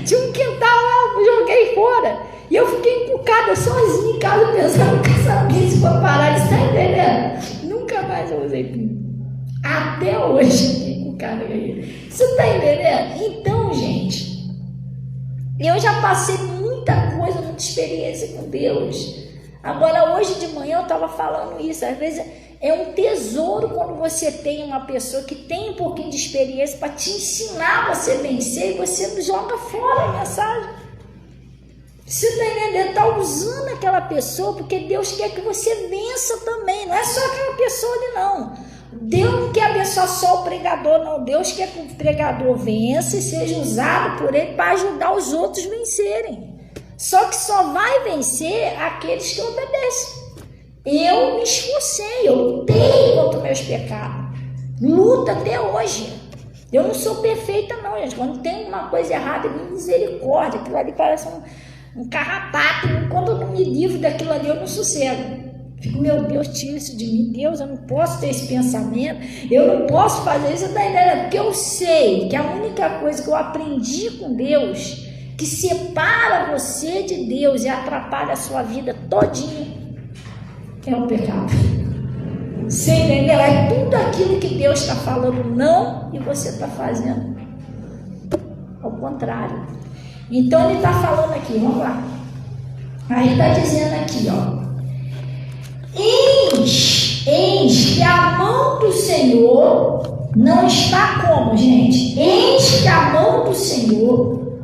Tinha um quintal lá, eu joguei fora. E eu fiquei encucada sozinha em casa, pensando que essa pinça foi parar. Você tá entendendo? Nunca mais eu usei pinça. Até hoje eu fiquei encucada com ele. Você tá entendendo? Então, gente, eu já passei muita coisa, muita experiência com Deus. Agora, hoje de manhã eu estava falando isso. Às vezes é um tesouro quando você tem uma pessoa que tem um pouquinho de experiência para te ensinar a você vencer, e você joga fora a mensagem. Você está entendendo? Está usando aquela pessoa porque Deus quer que você vença também. Não é só aquela pessoa ali, não. Deus não quer abençoar só o pregador, não. Deus quer que o pregador vença e seja usado por ele para ajudar os outros a vencerem. Só que só vai vencer aqueles que obedecem. Eu me esforcei, eu lutei contra os meus pecados. Luto até hoje. Eu não sou perfeita, não, gente. Quando tem uma coisa errada, misericórdia. Aquilo ali parece um carrapato. Quando eu não me livro daquilo ali, eu não sossego. Fico, meu Deus, tira isso de mim. Deus, eu não posso ter esse pensamento. Eu não posso fazer isso. Porque eu sei que a única coisa que eu aprendi com Deus, que separa você de Deus e atrapalha a sua vida todinha, é o pecado. Você entendeu? É tudo aquilo que Deus está falando não, e você está fazendo ao contrário. Então ele está falando aqui, vamos lá. Aí está dizendo aqui, ó: eis que a mão do Senhor não está como, gente? Eis que a mão do Senhor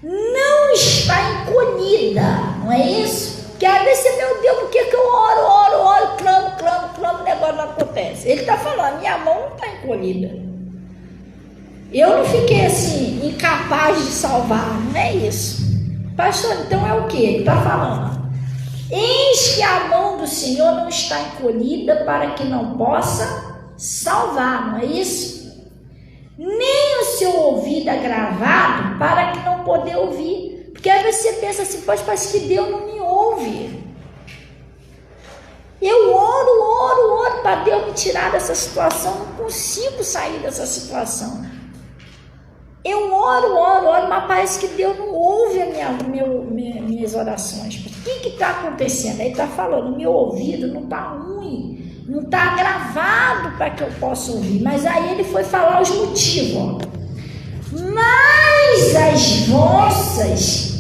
não está encolhida, não é isso? Que às vezes, meu Deus, por que eu oro, clamo, o negócio não acontece? Ele está falando, minha mão não está encolhida. Eu não fiquei assim, incapaz de salvar, não é isso. Pastor, então é o que? Ele está falando: eis que a mão do Senhor não está encolhida para que não possa salvar, não é isso? Nem o seu ouvido agravado para que não poder ouvir. Porque às vezes você pensa assim, parece que Deus não me ouve. Eu oro para Deus me tirar dessa situação, não consigo sair dessa situação. Eu oro, mas parece que Deus não ouve minhas orações. O que está acontecendo? Ele está falando, meu ouvido não está ruim, não está agravado para que eu possa ouvir. Mas aí ele foi falar os motivos, ó. Mas as vossas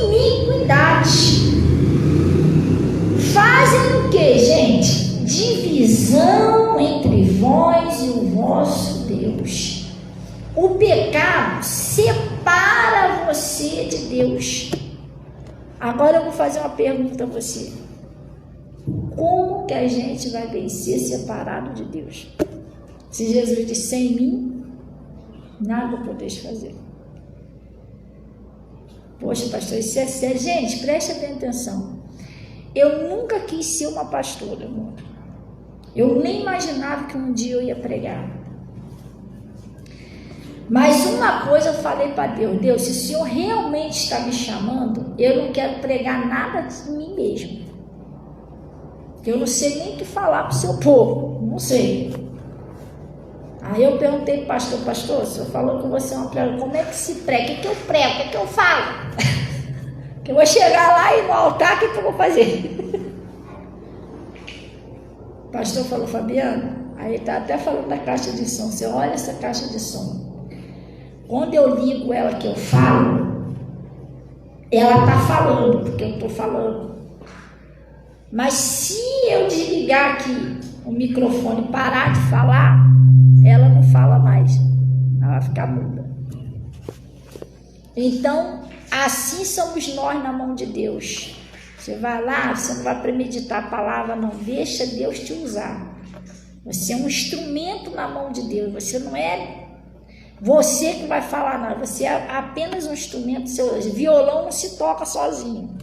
iniquidades fazem o que, gente? Divisão entre vós e o vosso Deus. O pecado separa você de Deus. Agora eu vou fazer uma pergunta a você: como que a gente vai vencer separado de Deus? Se Jesus disse, sem mim nada podeis fazer. Poxa, pastor, isso é sério. Gente, preste bem atenção. Eu nunca quis ser uma pastora, amor. Eu nem imaginava que um dia eu ia pregar. Mas uma coisa eu falei para Deus: Deus, se o Senhor realmente está me chamando, eu não quero pregar nada de mim mesmo. Eu não sei nem o que falar para o seu povo, não sei. Aí eu perguntei para o pastor, o senhor falou que você é uma pregadora, como é que se prega? O que eu prego? O que eu falo? Que eu vou chegar lá e no altar, o que eu vou fazer? O pastor falou, Fabiano, aí está até falando da caixa de som, você olha essa caixa de som. Quando eu ligo ela que eu falo, ela está falando, porque eu estou falando. Mas se eu desligar aqui o microfone e parar de falar, ela não fala mais, ela vai ficar muda. Então, assim somos nós na mão de Deus. Você vai lá, você não vai premeditar a palavra, não. Deixa Deus te usar. Você é um instrumento na mão de Deus. Você não é Você que vai falar nada, você é apenas um instrumento, seu violão não se toca sozinho.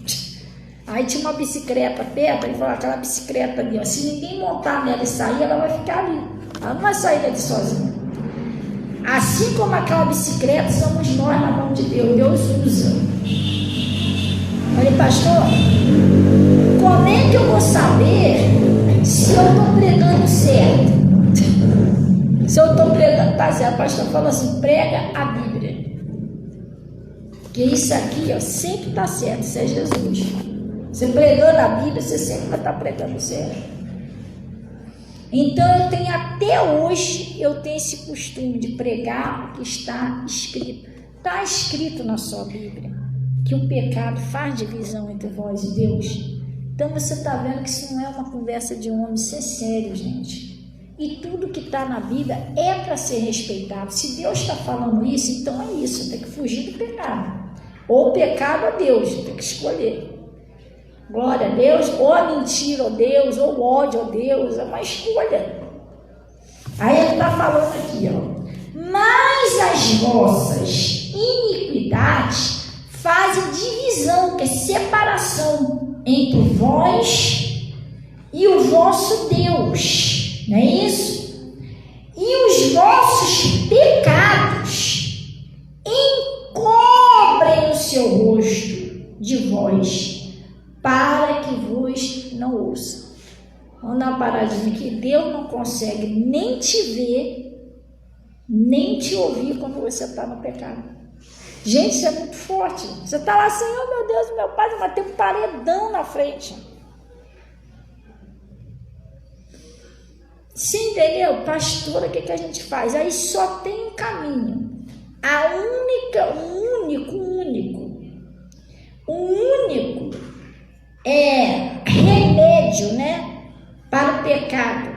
Aí tinha uma bicicleta perto, ele falou, aquela bicicleta ali, ó, se ninguém montar nela e sair, ela vai ficar ali. Ela não vai sair dali sozinha. Assim como aquela bicicleta, somos nós na mão de Deus. Deus usa. Falei, pastor, como é que eu vou saber se eu estou pregando certo? Se eu estou pregando, tá certo? O pastor falou assim, prega a Bíblia. Porque isso aqui, ó, sempre está certo, isso é Jesus. Você pregando a Bíblia, você sempre vai estar pregando certo. Então eu tenho até hoje, eu tenho esse costume de pregar o que está escrito. Está escrito na sua Bíblia que o pecado faz divisão entre vós e Deus. Então você está vendo que isso não é uma conversa de homem, isso é sério, gente. E tudo que está na Bíblia é para ser respeitado. Se Deus está falando isso, então é isso, tem que fugir do pecado. Ou pecado a Deus, tem que escolher. Glória a Deus, ou a mentira, ó Deus, ou o ódio, ó Deus, é uma escolha. Aí ele está falando aqui, ó. Mas as vossas iniquidades fazem divisão, que é separação entre vós e o vosso Deus, não é isso? E os vossos pecados encobrem o seu rosto de vós, para que vos não ouçam. Vamos dar uma paradinha aqui. Deus não consegue nem te ver, nem te ouvir quando você está no pecado. Gente, isso é muito forte. Você está lá assim, oh meu Deus, meu pai, mas tem um paredão na frente. Você entendeu? Pastora, o que a gente faz? Aí só tem um caminho. O único remédio, né, para o pecado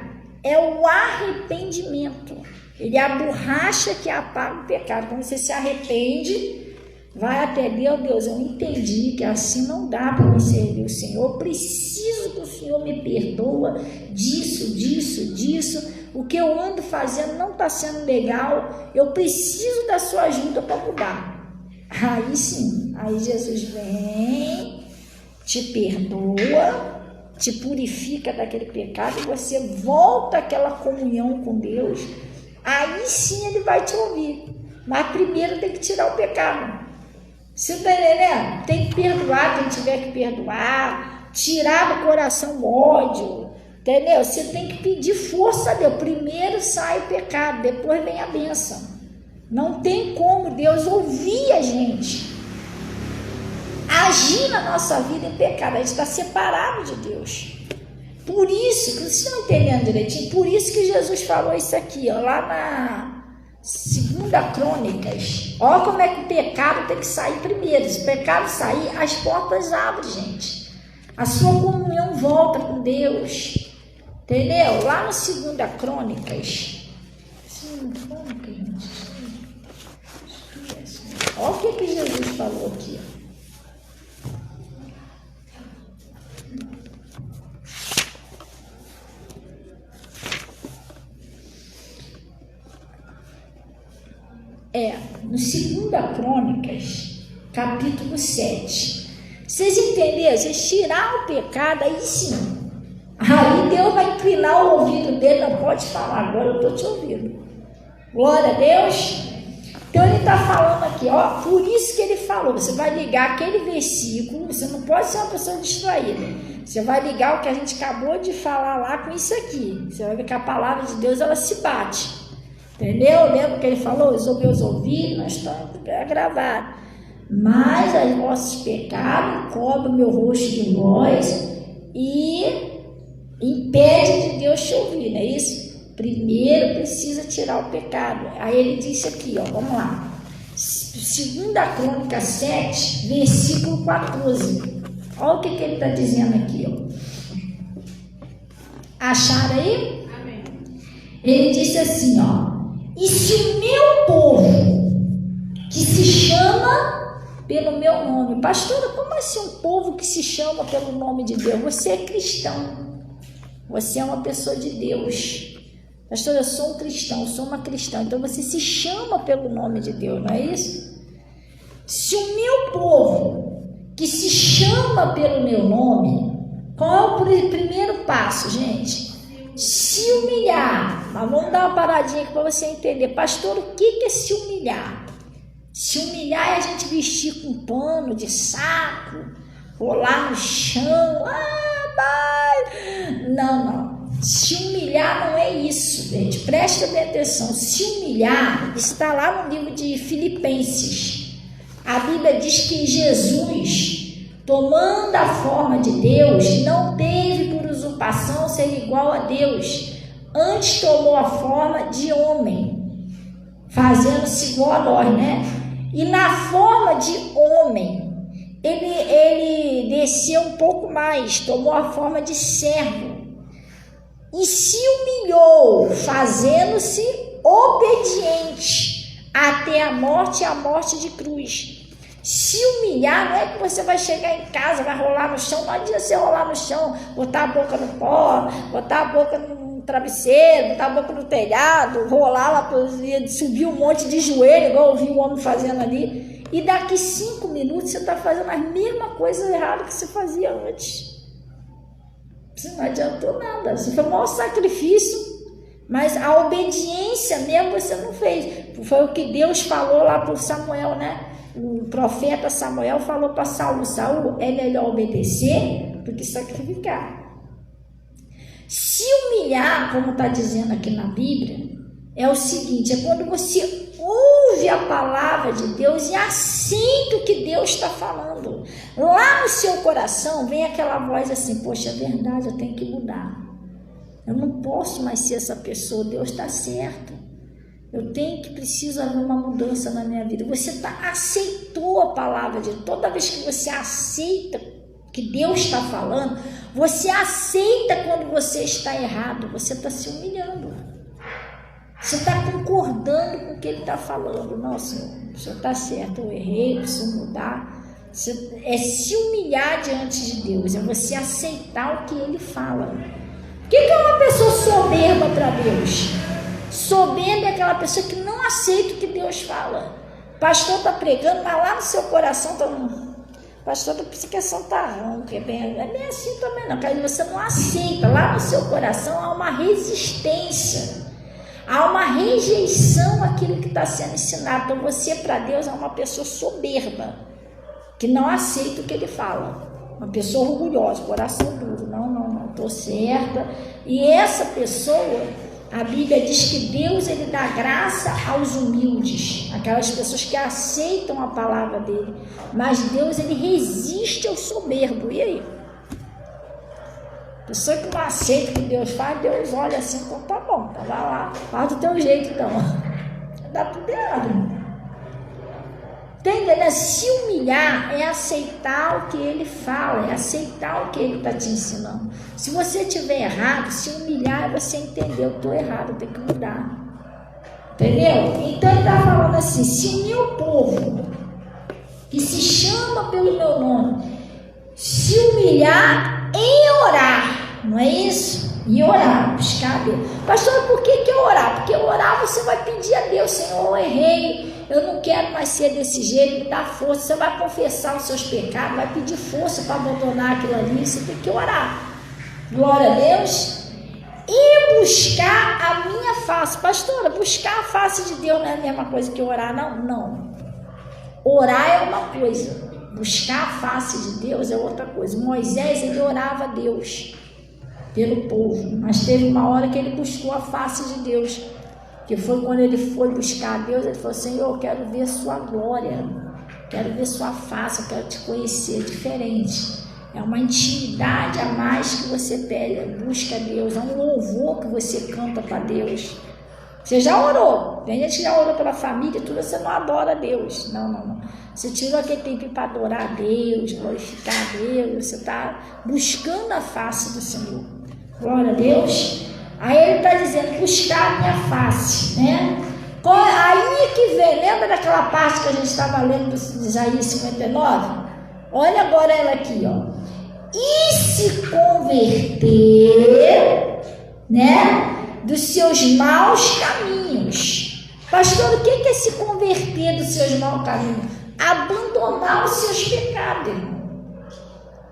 é o arrependimento. Ele é a borracha que apaga o pecado. Quando você se arrepende, vai até Deus, eu entendi que assim não dá para me servir o Senhor, eu preciso que o Senhor me perdoa disso, o que eu ando fazendo não está sendo legal, eu preciso da sua ajuda para mudar. Aí sim, aí Jesus vem, te perdoa, te purifica daquele pecado e você volta àquela comunhão com Deus. Aí sim ele vai te ouvir, mas primeiro tem que tirar o pecado. Você está entendendo? Tem que perdoar quem tiver que perdoar, tirar do coração o ódio, entendeu? Você tem que pedir força a Deus. Primeiro sai o pecado, depois vem a bênção. Não tem como Deus ouvir a gente, agir na nossa vida em pecado. A gente está separado de Deus. Por isso, que vocês estão entendendo direitinho, por isso que Jesus falou isso aqui, ó, lá na 2 Crônicas. Olha como é que o pecado tem que sair primeiro. Se o pecado sair, as portas abrem, gente. A sua comunhão volta com Deus. Entendeu? Lá no 2 Crônicas. 2 Crônicas, gente. Olha o que Jesus falou aqui, ó. No 2 Crônicas, capítulo 7. Vocês entenderam? Vocês tirar o pecado, aí sim. Aí Deus vai inclinar o ouvido dele. Não pode falar, agora eu estou te ouvindo. Glória a Deus. Então ele está falando aqui, ó. Por isso que ele falou, você vai ligar aquele versículo. Você não pode ser uma pessoa distraída. Você vai ligar o que a gente acabou de falar lá com isso aqui. Você vai ver que a palavra de Deus, ela se bate. Entendeu? Lembra que ele falou? Os meus ouvidos, nós estamos gravados. Mas os vossos pecados cobrem o meu rosto de vós e impede de Deus te ouvir, não é isso? Primeiro precisa tirar o pecado. Aí ele disse aqui, ó, vamos lá. 2 Crônica 7, versículo 14. Olha o que ele está dizendo aqui, ó. Acharam aí? Amém. Ele disse assim, ó. E se o meu povo, que se chama pelo meu nome, pastora, como assim um povo que se chama pelo nome de Deus? Você é cristão, você é uma pessoa de Deus, Pastor, eu sou um cristão, eu sou uma cristã. Então você se chama pelo nome de Deus, não é isso? Se o meu povo, que se chama pelo meu nome, qual é o primeiro passo, gente? Se humilhar. Mas vamos dar uma paradinha aqui para você entender. Pastor, o que é se humilhar? Se humilhar é a gente vestir com pano de saco, rolar no chão. Não. Se humilhar não é isso, gente. Presta bem atenção. Se humilhar está lá no livro de Filipenses. A Bíblia diz que Jesus, tomando a forma de Deus, não teve por usurpação ser igual a Deus. Antes tomou a forma de homem, fazendo-se igual a nós, né? E na forma de homem, ele desceu um pouco mais, tomou a forma de servo. E se humilhou, fazendo-se obediente até a morte de cruz. Se humilhar não é que você vai chegar em casa, vai rolar no chão. Não adianta você rolar no chão, botar a boca no pó, botar a boca no travesseiro, botar a boca no telhado, rolar lá, subir um monte de joelho, igual eu vi o homem fazendo ali. E daqui 5 minutos você está fazendo as mesmas coisas erradas que você fazia antes. Você não adiantou nada, você foi o maior sacrifício, mas a obediência mesmo você não fez. Foi o que Deus falou lá para o Samuel, né? O profeta Samuel falou para Saul: Saul, é melhor obedecer do que sacrificar. Se humilhar, como está dizendo aqui na Bíblia, é o seguinte: é quando você ouve a palavra de Deus e aceita o que Deus está falando. Lá no seu coração vem aquela voz assim: poxa, é verdade, eu tenho que mudar. Eu não posso mais ser essa pessoa, Deus está certo. Preciso haver uma mudança na minha vida. Você aceitou a palavra de Deus. Toda vez que você aceita que Deus está falando, você aceita quando você está errado, você está se humilhando. Você está concordando com o que ele está falando. Não, Senhor, o Senhor está certo, eu errei, preciso mudar. É se humilhar diante de Deus, é você aceitar o que ele fala. O que é uma pessoa soberba para Deus? Soberba é aquela pessoa que não aceita o que Deus fala. O pastor está pregando, mas lá no seu coração está pastor, você quer santarrão, que é bem assim também não. Porque você não aceita. Lá no seu coração há uma resistência, há uma rejeição àquilo que está sendo ensinado. Então você para Deus é uma pessoa soberba, que não aceita o que ele fala. Uma pessoa orgulhosa, coração duro. Não, estou certa. E essa pessoa, a Bíblia diz que Deus, ele dá graça aos humildes, aquelas pessoas que aceitam a palavra dele. Mas Deus, ele resiste ao soberbo. E aí? Pessoa que não aceita o que Deus faz, Deus olha assim: então tá bom, tá, vai lá, faz do teu jeito então. Dá tudo errado. Entendeu? Se humilhar é aceitar o que ele fala, é aceitar o que ele está te ensinando. Se você estiver errado, se humilhar é você entender: eu estou errado, tem que mudar. Entendeu? Então ele está falando assim: se o meu povo, que se chama pelo meu nome, se humilhar e orar, não é isso? E orar, buscar a Deus. Pastor, por que orar? Porque orar você vai pedir a Deus: Senhor, eu errei, eu não quero mais ser desse jeito, me dá força. Você vai confessar os seus pecados, vai pedir força para abandonar aquilo ali. Você tem que orar. Glória a Deus. E buscar a minha face. Pastora, buscar a face de Deus não é a mesma coisa que orar? Não. Orar é uma coisa, buscar a face de Deus é outra coisa. Moisés, ele orava a Deus pelo povo, mas teve uma hora que ele buscou a face de Deus, que foi quando ele foi buscar a Deus. Ele falou: Senhor, eu quero ver sua glória, quero ver sua face, eu quero te conhecer diferente. É uma intimidade a mais que você pede, busca a Deus, é um louvor que você canta para Deus. Você já orou, tem gente que já orou pela família, tudo, você não adora a Deus. Não. Você tirou aquele tempo para adorar a Deus, glorificar a Deus, você está buscando a face do Senhor. Glória a Deus. Aí ele está dizendo: buscar a minha face, né? Aí que vem, lembra daquela parte que a gente estava lendo de Isaías 59? Olha agora ela aqui, ó. E se converter, né? dos seus maus caminhos. Pastor, o que é se converter dos seus maus caminhos? Abandonar os seus pecados, irmão.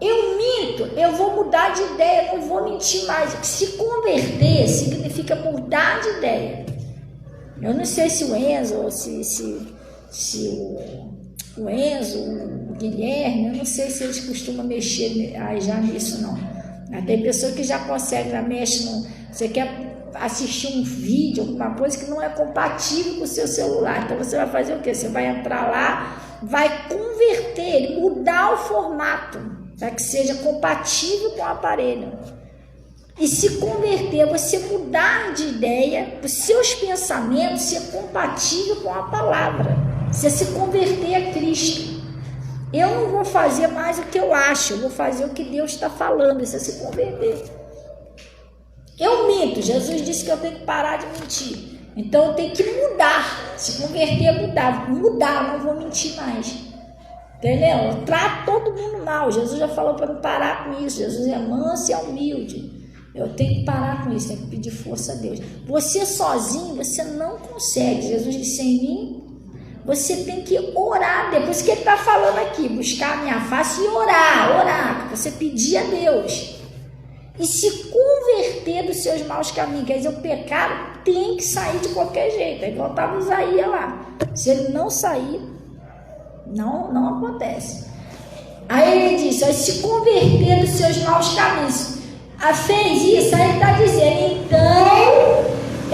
Eu minto, eu vou mudar de ideia, não vou mentir mais. Se converter significa mudar de ideia. Eu não sei se o Enzo, ou se o Enzo, o Guilherme, eu não sei se eles costumam mexer já nisso, não. Mas tem pessoa que já consegue, já mexe no... Você quer assistir um vídeo, alguma coisa que não é compatível com o seu celular. Então você vai fazer o quê? Você vai entrar lá, vai converter, mudar o formato, para que seja compatível com o aparelho. E se converter, você mudar de ideia, os seus pensamentos ser compatível com a palavra. Você se converter a Cristo. Eu não vou fazer mais o que eu acho, eu vou fazer o que Deus está falando, isso é se converter. Eu minto, Jesus disse que eu tenho que parar de mentir. Então eu tenho que mudar, se converter é mudar, não vou mentir mais. Entendeu? Eu trato todo mundo mal. Jesus já falou para não parar com isso. Jesus é manso e é humilde. Eu tenho que parar com isso, tenho que pedir força a Deus. Você sozinho, você não consegue. Jesus disse em mim, você tem que orar. Depois que ele está falando aqui, buscar a minha face e orar. Você pedir a Deus. E se converter dos seus maus caminhos. Quer dizer, o pecado tem que sair de qualquer jeito. É igual estava Isaías lá. Se ele não sair, não acontece. Aí ele disse, se converter dos seus maus caminhos. Fez isso, aí ele está dizendo, então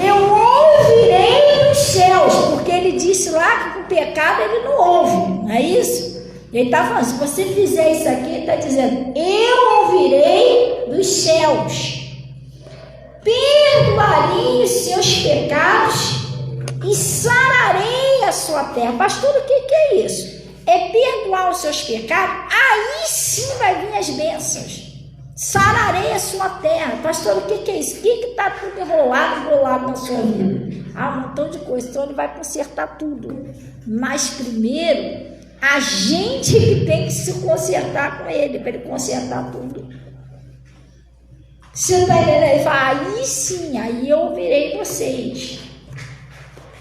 eu ouvirei nos céus, porque ele disse lá que com o pecado ele não ouve, não é isso? Ele está falando, se você fizer isso aqui, ele está dizendo, eu ouvirei dos céus, perdoarei os seus pecados e sararei a sua terra. Pastor, o que é isso? É perdoar os seus pecados, aí sim vai vir as bênçãos. Sararei a sua terra. Pastor, o que é isso? O que está tudo enrolado na sua vida? Um montão de coisa. Então ele vai consertar tudo. Mas primeiro, a gente que tem que se consertar com ele, para ele consertar tudo. Você está entendendo? Ele fala, aí sim, aí eu ouvirei vocês.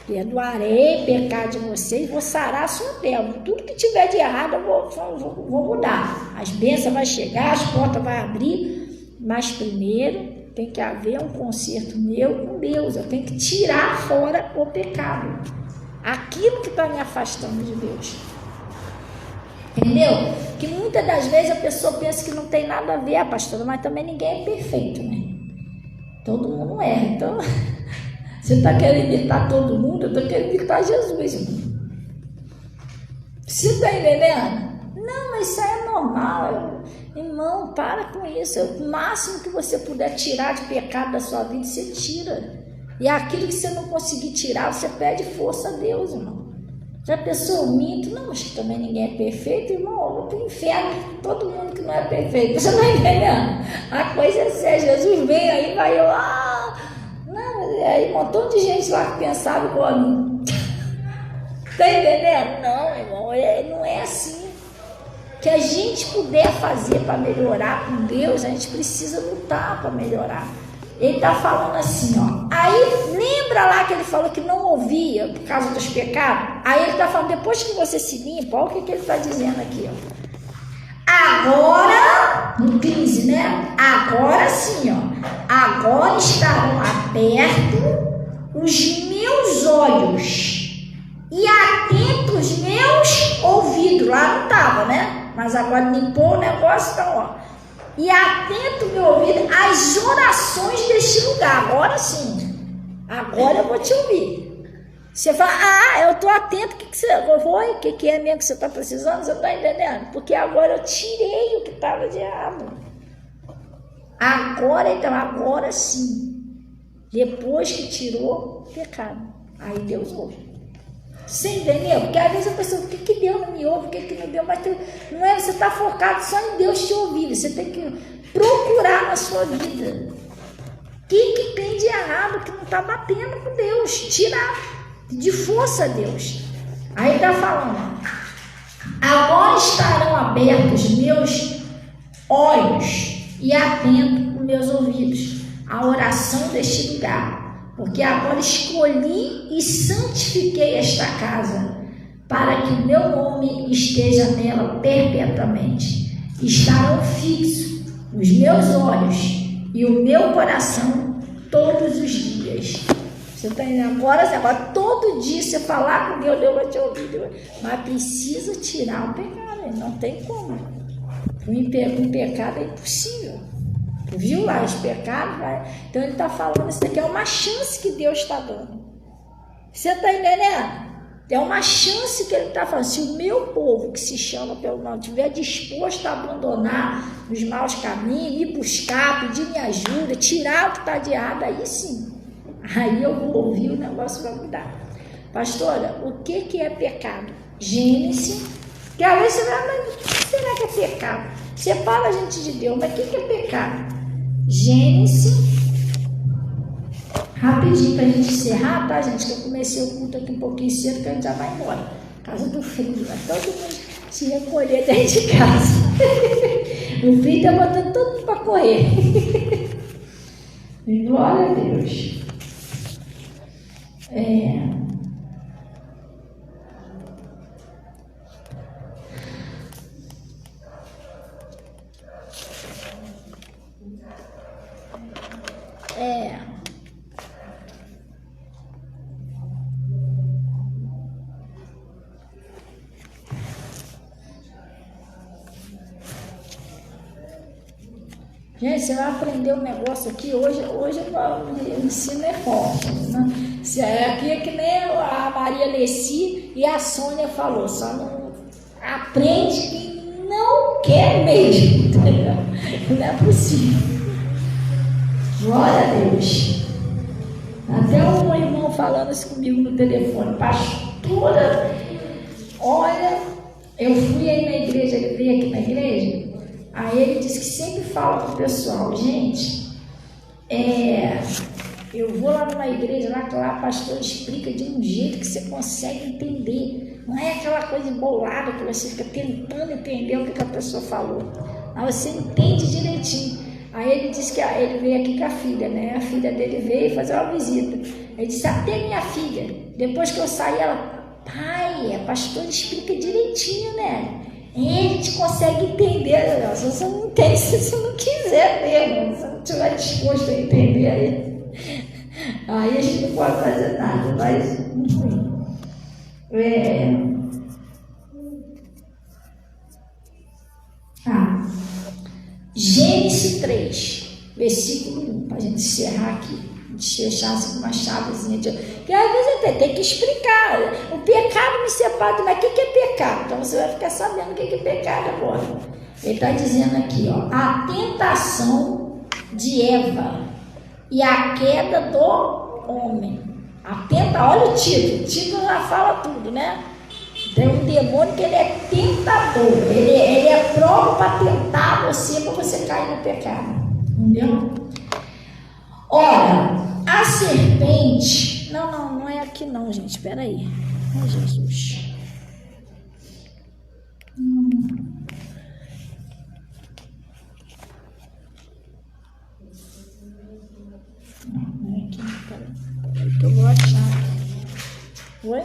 Perdoarei pecado de vocês, vou sarar a sua terra. Tudo que tiver de errado eu vou mudar. As bênçãos vão chegar, as portas vão abrir. Mas primeiro tem que haver um conserto meu com Deus. Eu tenho que tirar fora o pecado. Aquilo que está me afastando de Deus. Entendeu? Que muitas das vezes a pessoa pensa que não tem nada a ver, pastora, mas também ninguém é perfeito, né? Todo mundo erra, então... Você está querendo imitar todo mundo? Eu estou querendo imitar Jesus, irmão. Você está entendendo? Não, mas isso aí é normal. Irmão, para com isso. O máximo que você puder tirar de pecado da sua vida, você tira. E aquilo que você não conseguir tirar, você pede força a Deus, irmão. Já pensou, eu minto? Não, mas também ninguém é perfeito, irmão. Eu vou para o inferno, todo mundo que não é perfeito. Você está entendendo? A coisa é séria. Jesus vem aí, vai eu... Aí um montão de gente lá que pensava igual a mim. Tá entendendo? Não, irmão, não é assim. O que a gente puder fazer para melhorar com Deus, a gente precisa lutar para melhorar. Ele tá falando assim, ó. Aí lembra lá que ele falou que não ouvia por causa dos pecados? Aí ele tá falando, depois que você se limpa, olha o que ele tá dizendo aqui, ó. Agora, no 15, né? Agora sim, ó. Agora estarão abertos os meus olhos e atentos os meus ouvidos. Lá não estava, né? Mas agora limpou o negócio, então, ó. E atento meu ouvido às orações deste lugar. Agora sim. Agora eu vou te ouvir. Você fala, eu estou atento, o que você foi? O que é mesmo que você está precisando? Você está entendendo? Porque agora eu tirei o que estava de errado. Agora, então, agora sim. Depois que tirou o pecado. Aí Deus ouve. Você entendeu? Porque às vezes a pessoa, por que Deus não me ouve? Por que não deu? Mas não é, você está focado só em Deus te ouvir. Você tem que procurar na sua vida. O que tem de errado que não está batendo com Deus? Tirar. De força a Deus. Aí está falando, agora estarão abertos meus olhos e atentos os meus ouvidos à oração deste lugar. porque agora escolhi e santifiquei esta casa, para que o meu nome esteja nela perpetuamente. Estarão fixos os meus olhos e o meu coração todos os dias. Você está entendendo? Agora todo dia você falar com Deus, Deus vai te ouvir. Mas precisa tirar o pecado, não tem como. O pecado é impossível. Tu viu lá os pecados? Então ele está falando, isso daqui é uma chance que Deus está dando. Você está entendendo? É uma chance que ele está falando. Se o meu povo, que se chama pelo nome, estiver disposto a abandonar os maus caminhos, ir buscar, pedir minha ajuda, tirar o que está de errado, aí sim. Aí eu vou ouvir, o negócio vai mudar. Pastora, o que é pecado? Gênesis. Que às vezes você vai, mas o que será que é pecado? Separa a gente de Deus, mas o que é pecado? Gênesis. Rapidinho para a gente encerrar, tá, gente? Que eu comecei o culto aqui um pouquinho cedo, que a gente já vai embora. Casa do frio, vai todo mundo se recolher dentro de casa. O frio está botando todo mundo para correr. Glória a Deus. Gente, você vai aprender um negócio aqui. Hoje o ensino é forte. Né? Aqui é que nem a Maria Leci e a Sônia falou. Só não aprende quem não quer mesmo. Entendeu? Não é possível. Glória a Deus. Até um irmão falando isso comigo no telefone. Pastora, olha, eu fui aí na igreja, ele veio aqui na igreja. Aí ele disse que sempre fala para o pessoal, gente, eu vou lá numa igreja, lá que lá a pastora explica de um jeito que você consegue entender. Não é aquela coisa embolada que você fica tentando entender o que a pessoa falou. Mas você entende direitinho. Aí ele disse que ele veio aqui com a filha, né? A filha dele veio fazer uma visita. Ele disse, até minha filha, depois que eu saí, ela, pai, a pastora explica direitinho, né? A gente consegue entender, se você não entende, se você não quiser mesmo, se você não estiver disposto a entender, aí a gente não pode fazer nada, mas enfim. Gênesis 3, versículo 1, para a gente encerrar aqui. Deixar assim com uma chavezinha porque às vezes tem que explicar. O pecado me separa, mas o que é pecado? Então você vai ficar sabendo o que é pecado agora. Ele está dizendo aqui, ó, a tentação de Eva e a queda do homem. Olha o título já fala tudo, né? Tem um demônio que ele é tentador, ele é pronto para tentar você, para você cair no pecado, entendeu? Ora, a serpente... Não é aqui não, gente, espera aí. Ai, Jesus. Não é aqui, peraí que eu vou achar. Oi?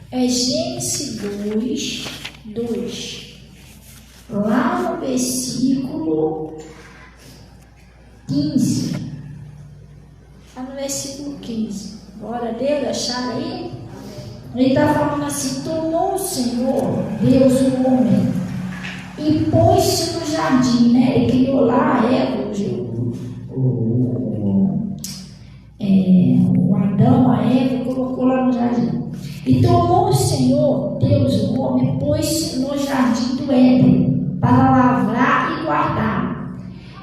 É Gênesis 2, lá no versículo 15. Lá no versículo 15. Glória a Deus, acharam aí? Ele está falando assim: tomou o Senhor, Deus, o homem, e pôs-se no jardim, né? Ele criou lá a Eva, o Adão, a Eva, colocou lá no jardim. E tomou o Senhor, Deus, o homem, pôs-se no jardim do Éden, para lavrar e guardar.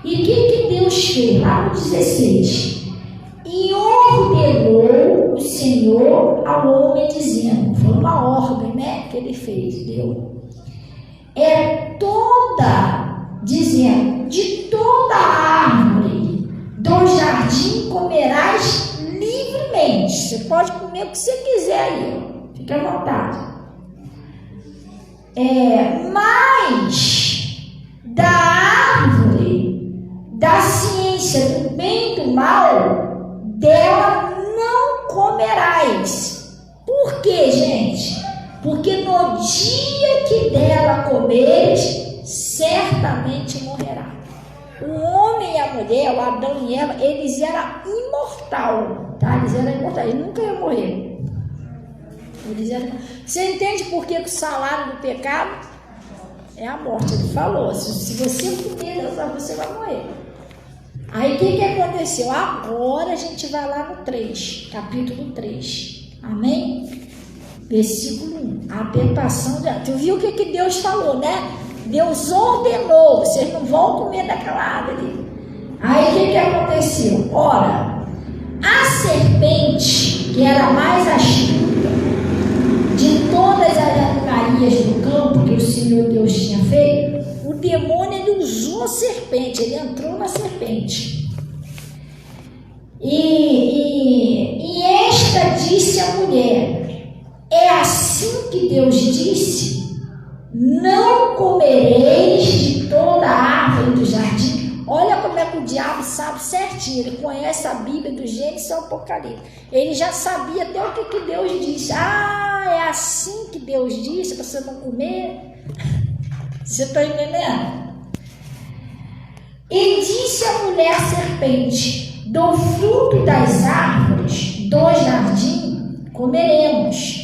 E o que Deus fez? Lá no 16. E ordenou o Senhor ao homem, dizendo, foi uma ordem, né, que ele fez, deu. Dizendo, de toda árvore do jardim comerás livremente. Você pode comer o que você quiser aí, ó. Fique à vontade. Mas da árvore da ciência do bem e do mal, dela não comerás. Por quê, gente? Porque no dia que dela comeres, certamente morrerá. O homem e a mulher, o Adão e Eva, eles eram imortais, tá? Eles eram imortais, eles nunca iam morrer. Você entende por que o salário do pecado é a morte? Ele falou, se você comer, você vai morrer. Aí o que aconteceu? Agora a gente vai lá no 3, capítulo 3. Amém? Versículo 1. A tentação de... Tu viu o que Deus falou, né? Deus ordenou, vocês não vão comer daquela árvore. Aí o que aconteceu? Ora, a serpente, que era a mais astuta de todas as animarias do campo que o Senhor Deus tinha feito, o demônio, ele usou a serpente, ele entrou na serpente. E esta disse à mulher, é assim que Deus disse, não comereis de toda a árvore do jardim. Olha como é que o diabo sabe certinho, ele conhece a Bíblia do Gênesis ao Apocalipse. Ele já sabia até o que Deus disse. É assim que Deus disse, para você não comer. Você está entendendo? E disse a mulher à serpente, do fruto das árvores do jardim comeremos,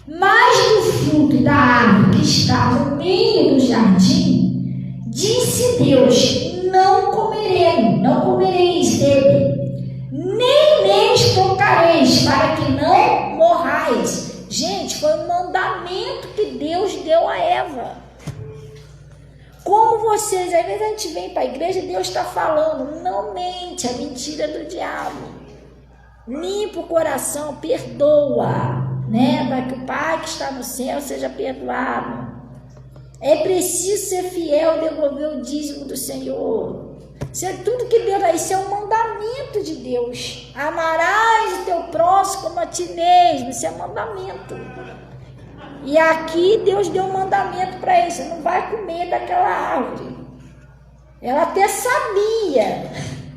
mas do fruto da árvore que está no meio do jardim, disse Deus, não comereis dele, nem neles tocareis, para que não morrais. Gente, foi um mandamento que Deus deu a Eva. Como vocês, às vezes a gente vem para a igreja e Deus está falando, não mente, a mentira do diabo. Limpa o coração, perdoa, né? Para que o Pai que está no céu seja perdoado. É preciso ser fiel, devolver o dízimo do Senhor. Isso é tudo que Deus dá, isso é um mandamento de Deus. Amarás o teu próximo como a ti mesmo, isso é mandamento. E aqui Deus deu um mandamento para ele, você não vai comer daquela árvore. Ela até sabia,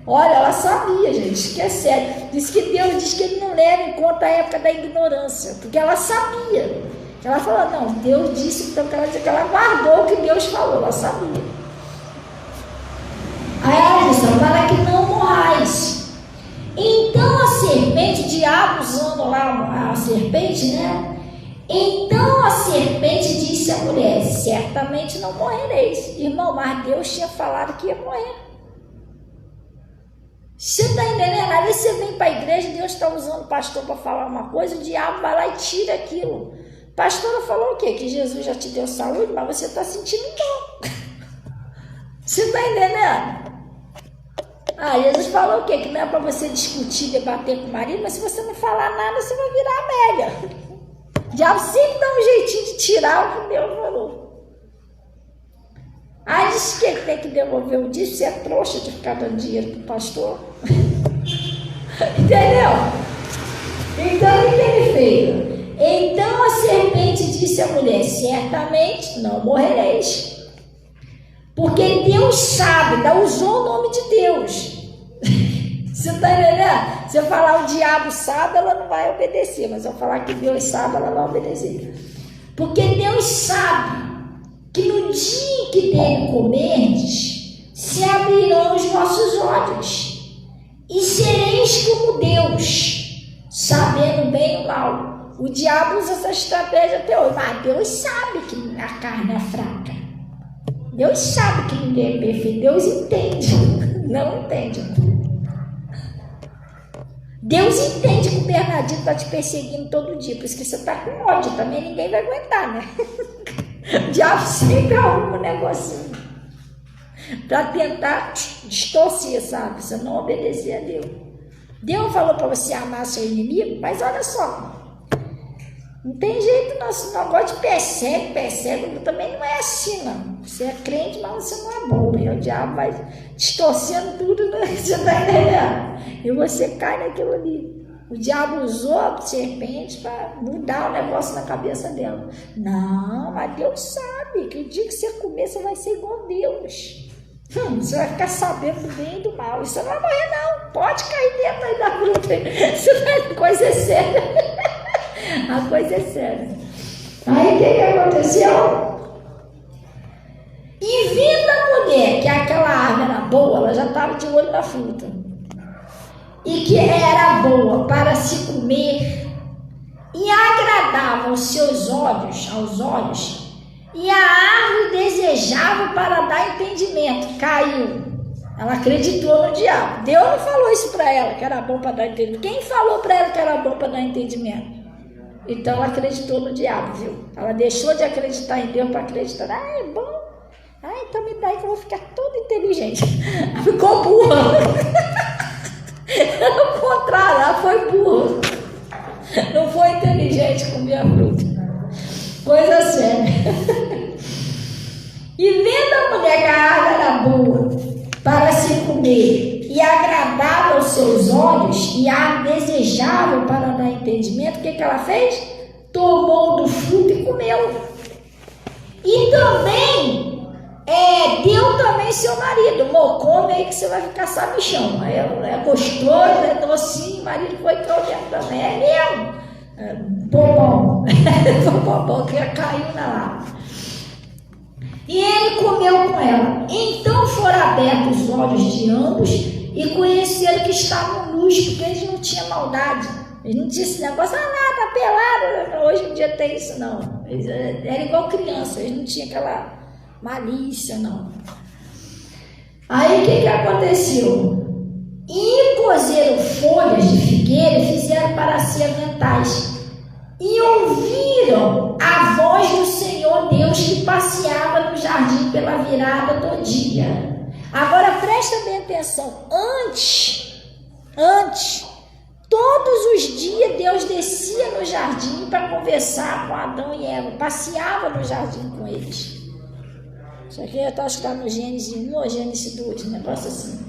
olha, ela sabia, gente, que é sério. Diz que Deus diz que ele não leva em conta a época da ignorância, porque ela sabia. Ela falou, não, Deus disse, então quer dizer que ela guardou o que Deus falou, ela sabia. Aí ela disse, para que não morrais. Então a serpente, o diabo usando lá a serpente, né? Então a serpente disse à mulher, certamente não morrereis. Irmão, mas Deus tinha falado que ia morrer. Você está entendendo? Às vezes você vem para a igreja, Deus está usando o pastor para falar uma coisa, o diabo vai lá e tira aquilo. A pastora falou o quê? Que Jesus já te deu saúde, mas você está sentindo dor. Você está entendendo? Jesus falou o quê? Que não é para você discutir, debater com o marido, mas se você não falar nada, você vai virar velha. O diabo sempre dá um jeitinho de tirar o que Deus falou. Diz que ele tem que devolver o dízimo, você é trouxa de ficar dando dinheiro para o pastor. Entendeu? Então, o que ele fez? Então a serpente disse à mulher, certamente não morrereis. Porque Deus sabe, ainda usou o nome de Deus. Você está entendendo? Se eu falar o diabo sabe, ela não vai obedecer. Mas se eu falar que Deus sabe, ela vai obedecer. Porque Deus sabe que no dia em que dele comerdes, se abrirão os vossos olhos. E sereis como Deus, sabendo bem e o mal. O diabo usa essa estratégia até hoje, mas Deus sabe que a carne é fraca. Deus sabe que ninguém é perfeito. Deus entende. Não entende. Deus entende que o Bernardino está te perseguindo todo dia, por isso que você está com ódio também, ninguém vai aguentar, né? O diabo sempre arruma um negocinho para tentar distorcer, sabe? Você não obedecer a Deus. Deus falou para você amar seu inimigo, mas olha só, não tem jeito não, esse negócio de persegue, também não é assim não. Você é crente, mas você não é bobo, e o diabo vai distorcendo tudo, né? Você está entendendo? E você cai naquilo ali. O diabo usou a serpente para mudar o negócio na cabeça dela. Não, mas Deus sabe que o dia que você comer, você vai ser igual a Deus. Você vai ficar sabendo do bem e do mal. E você não vai morrer, não. Pode cair dentro aí da fruta. A coisa é séria. A coisa é séria. Aí o que aconteceu? E vindo a mulher, que aquela árvore era boa, ela já estava de olho na fruta. E que era boa para se comer e agradava aos seus olhos, e a árvore desejava para dar entendimento. Caiu. Ela acreditou no diabo. Deus não falou isso para ela, que era bom para dar entendimento. Quem falou para ela que era bom para dar entendimento? Então ela acreditou no diabo, viu? Ela deixou de acreditar em Deus para acreditar. Ah, é bom. Ah, então me dá aí que eu vou ficar toda inteligente. Ela ficou burra. Ao contrário, ela foi burra. Não foi inteligente comer a fruta. Coisa séria. E vendo a mulher que a árvore era boa para se comer e agradável aos seus olhos e a desejável para dar entendimento, o que ela fez? Tomou do fruto e comeu. E também deu também seu marido. Amor, come aí que você vai ficar sabichão. É gostoso, é docinho. O marido foi comendo também. É mesmo. Bobão. Bobão que caiu na lava. E ele comeu com ela. Então foram abertos os olhos de ambos e conheceram que estavam nus, porque eles não tinham maldade. Eles não tinham esse negócio, tá pelado. Hoje em dia tem isso, não. Eles eram igual criança, eles não tinham aquela malícia, não. Aí o que aconteceu? E cozeram folhas de figueira e fizeram para si aventais. E ouviram a voz do Senhor Deus que passeava no jardim pela virada do dia. Agora presta bem atenção. Antes, todos os dias Deus descia no jardim para conversar com Adão e Eva. Passeava no jardim com eles. Isso aqui eu acho que está no Gênesis 1 ou Gênesis 2, um negócio assim.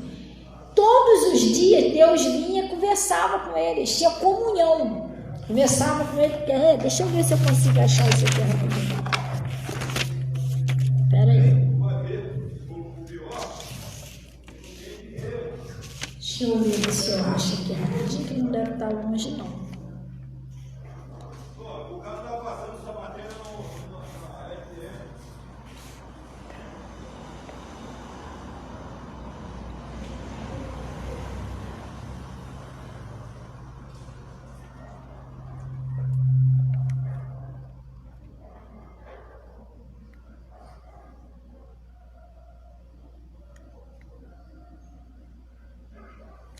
Todos os dias Deus vinha e conversava com eles, tinha comunhão. Conversava com ele, deixa eu ver se eu consigo achar isso aqui rapidinho. Espera aí. Deixa eu ver se eu acho aqui rapidinho, que não deve estar longe não. O cara estava passando essa matéria na FM.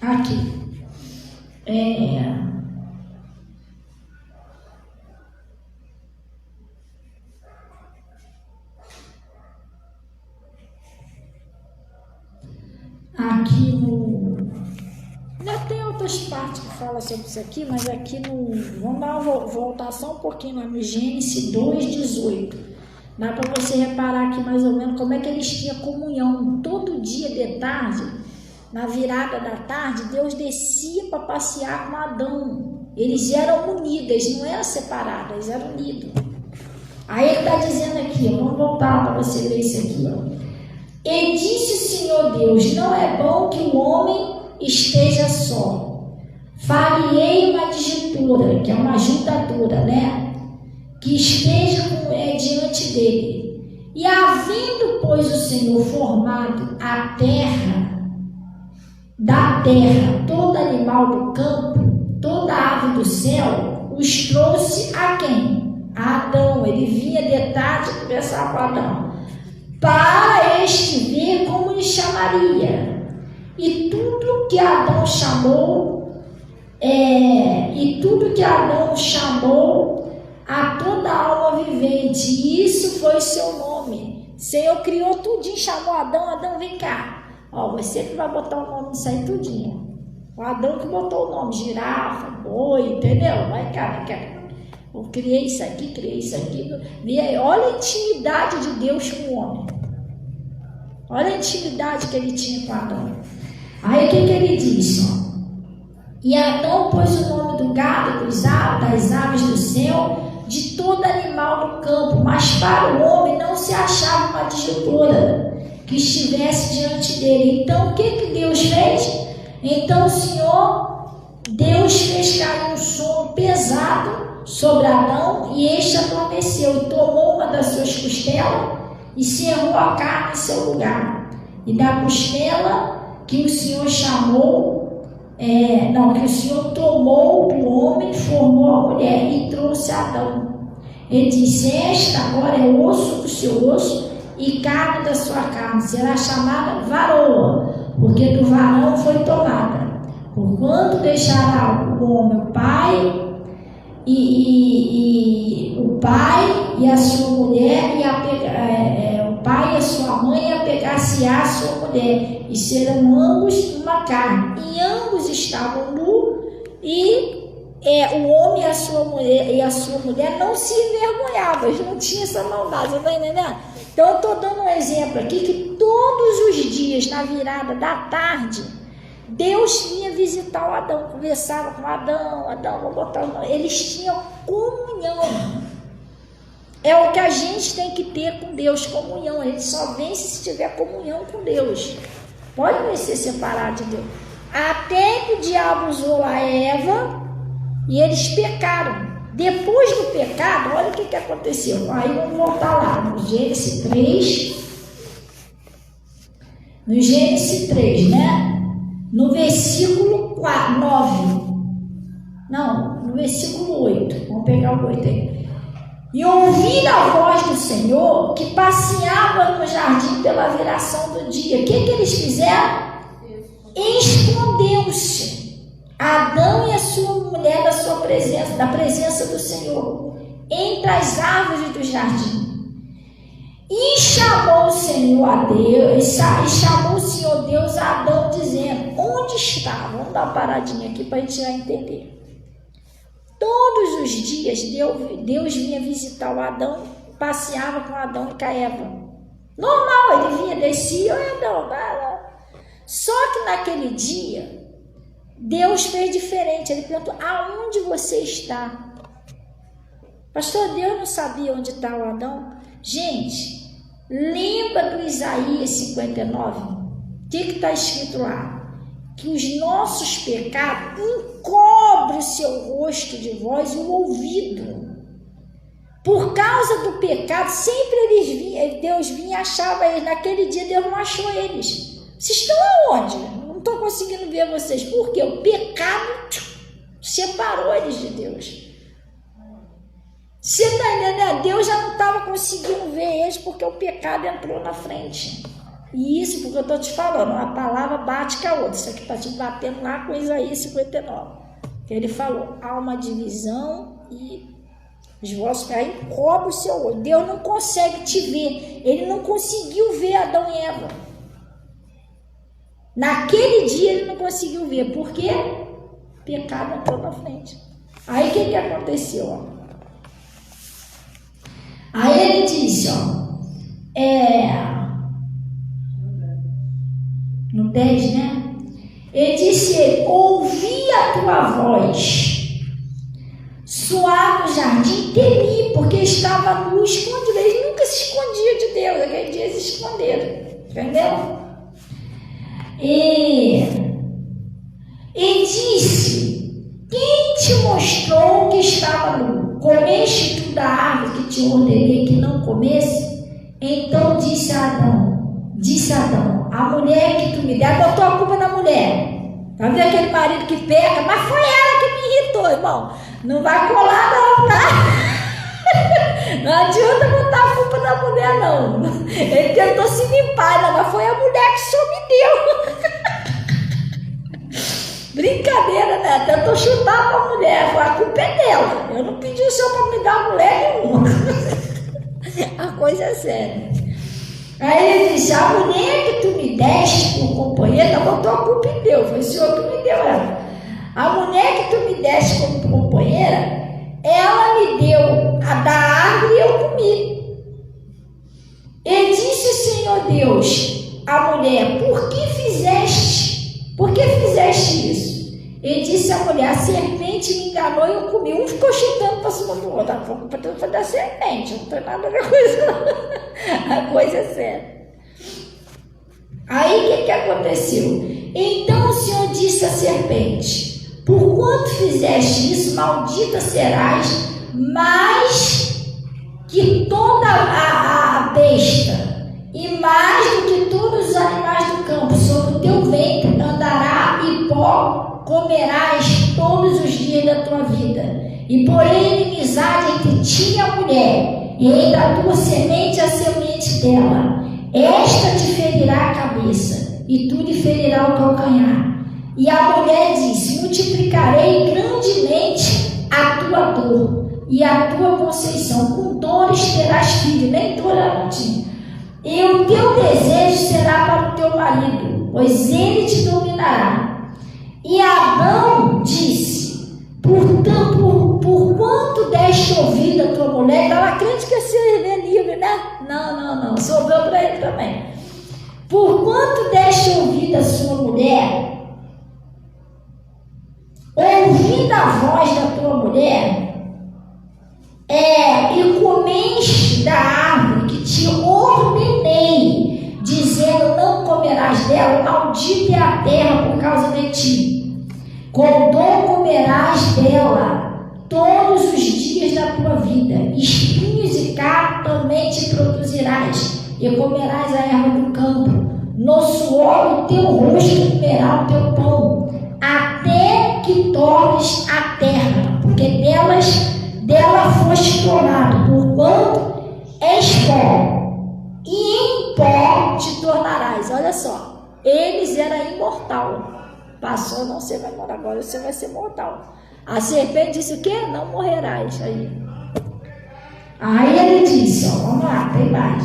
Aqui. Aqui no... Já tem outras partes que falam sobre isso aqui, mas aqui no... Vamos dar uma voltar só um pouquinho lá no Gênesis 2:18. Dá para você reparar aqui mais ou menos como é que eles tinham comunhão. Todo dia de tarde, na virada da tarde, Deus descia para passear com Adão. Eles eram unidos, eles não eram separados, eles eram unidos. Aí ele está dizendo aqui, vamos voltar para você ver isso aqui. E disse o Senhor Deus, não é bom que o homem esteja só. Farei uma adjutora, que é uma juntadura, né? Que esteja diante dele. E havendo, pois, o Senhor formado a terra, da terra, todo animal do campo, toda ave do céu, os trouxe a quem? A Adão. Ele vinha de tarde conversar com Adão, para este ver como lhe chamaria. E tudo que Adão chamou, a toda alma vivente, e isso foi seu nome. O Senhor criou tudinho, chamou Adão. Adão, vem cá. Ó, você que vai botar o nome nisso aí tudinho. O Adão que botou o nome, girafa, boi, entendeu? Vai cá, vem cá. Eu criei isso aqui. E aí, olha a intimidade de Deus com o homem. Olha a intimidade que ele tinha com Adão. Aí o que ele disse? E Adão pôs o nome do gado, das aves do céu, de todo animal do campo, mas para o homem não se achava uma adjutora que estivesse diante dele. Então o que Deus fez? Então o Senhor Deus fez cair um sono pesado sobre Adão, e este adormeceu, e tomou uma das suas costelas e cerrou a carne em seu lugar. E da costela que o Senhor que o Senhor tomou do homem, formou a mulher e trouxe Adão. Ele disse: esta agora é osso do seu osso e carne da sua carne, será chamada varoa, porque do varão foi tomada. Porquanto deixará o homem o pai e a sua mulher, o pai e a sua mãe, apegar-se-á a sua mulher, e serão ambos uma carne. E ambos estavam nus, e o homem e a sua mulher não se envergonhavam, eles não tinham essa maldade, você está entendendo? Então eu estou dando um exemplo aqui, que todos os dias, na virada da tarde, Deus vinha visitar o Adão, conversava com Adão, vou botar o nome. Eles tinham comunhão. É o que a gente tem que ter com Deus, comunhão. A gente só vence se tiver comunhão com Deus. Pode vencer separado de Deus. Até que o diabo usou a Eva e eles pecaram. Depois do pecado, olha o que aconteceu. Aí vamos voltar lá no Gênesis 3. No Gênesis 3, né? No versículo 9. Não, no versículo 8. Vamos pegar o 8 aí. E ouvi a voz do Senhor que passeava no jardim pela viração do dia. O que eles fizeram? Escondeu-se Adão e a sua mulher da presença do Senhor, entre as árvores do jardim. E chamou o Senhor Deus a Adão, dizendo: onde está? Vamos dar uma paradinha aqui para a gente já entender. Todos os dias Deus vinha visitar o Adão, passeava com Adão e com a Eva. Normal, ele vinha, descia, oi Adão, vai lá. Só que naquele dia, Deus fez diferente. Ele perguntou: aonde você está? Pastor, Deus não sabia onde está o Adão? Gente, lembra do Isaías 59? O que está escrito lá? Que os nossos pecados encobrem o seu rosto de vós e o ouvido. Por causa do pecado, sempre Deus vinha e achava eles. Naquele dia Deus não achou eles. Vocês estão aonde? Não estou conseguindo ver vocês. Por quê? O pecado separou eles de Deus. Você está entendendo? Deus já não estava conseguindo ver eles porque o pecado entrou na frente. E isso porque eu estou te falando, uma palavra bate com a outra. Isso aqui está te batendo lá com Isaías 59. Ele falou: há uma divisão e os vossos aí cobrem o seu olho. Deus não consegue te ver. Ele não conseguiu ver Adão e Eva. Naquele dia ele não conseguiu ver. Por quê? O pecado entrou na frente. Aí o que aconteceu? Aí ele disse, no 10, né? Ele disse: ouvi a tua voz, suar no jardim, temi, porque estava nu, escondido. Eles nunca se escondiam de Deus, aquele dia eles se esconderam, entendeu? E disse: quem te mostrou que estava nu? Comeste tu da árvore que te ordenei que não comesse? Então disse Adão, a mulher que tu me deu, botou a culpa na mulher. Tá vendo aquele marido que peca? Mas foi ela que me irritou, irmão. Não vai colar não, tá? Não adianta botar a culpa na mulher, não. Ele tentou se limpar, não, mas foi a mulher que só me deu. Brincadeira, né? Tentou chutar pra mulher, a culpa é dela. Eu não pedi o senhor pra me dar mulher nenhuma. A coisa é séria. Aí ele disse, a mulher que tu me deste por companheira, botou a culpa em Deus, foi o senhor que me deu ela. A mulher que tu me deste como companheira, ela me deu a da árvore e eu comi. E disse o Senhor Deus à mulher, por que fizeste isso? E disse a mulher, a serpente me enganou e eu comi. Um ficou chutando para cima do outro, a culpa foi da serpente, não tem nada a ver com isso não. A coisa é séria. Aí o que aconteceu? Então o Senhor disse à serpente, por quanto fizeste isso, maldita serás, mais que toda a besta, e mais do que todos os animais do campo, sobre o teu ventre andará e pó comerás todos os dias da tua vida. E porém inimizade entre ti e a mulher, e entre a tua semente e a semente dela. Esta te ferirá a cabeça, e tu lhe ferirá o calcanhar. E a mulher disse, multiplicarei grandemente a tua dor e a tua conceição. Com dores terás filho, nem dor ela tinha. E o teu desejo será para o teu marido, pois ele te dominará. E Adão disse, por quanto deste ouvido a tua mulher? Estava crente que ia ser livre, né? Não, sobrou para ele também. Por quanto deste ouvido a sua mulher, ouvindo a voz da tua mulher, e comeste da árvore que te ordenei, dizendo, não comerás dela, maldita é a terra por causa de ti. Com dor comerás dela todos os dias da tua vida, espinhos e carne também te produzirás, e comerás a erva do campo. No suor do teu rosto comerá o teu pão, até que tornes a terra, porque dela foste tomado, porquanto és pó, e em pó te tornarás. Olha só, eles eram imortal. Passou, não, você vai morar agora, você vai ser mortal. A serpente disse o quê? Não morrerás. Aí ele disse, vamos lá, tem mais.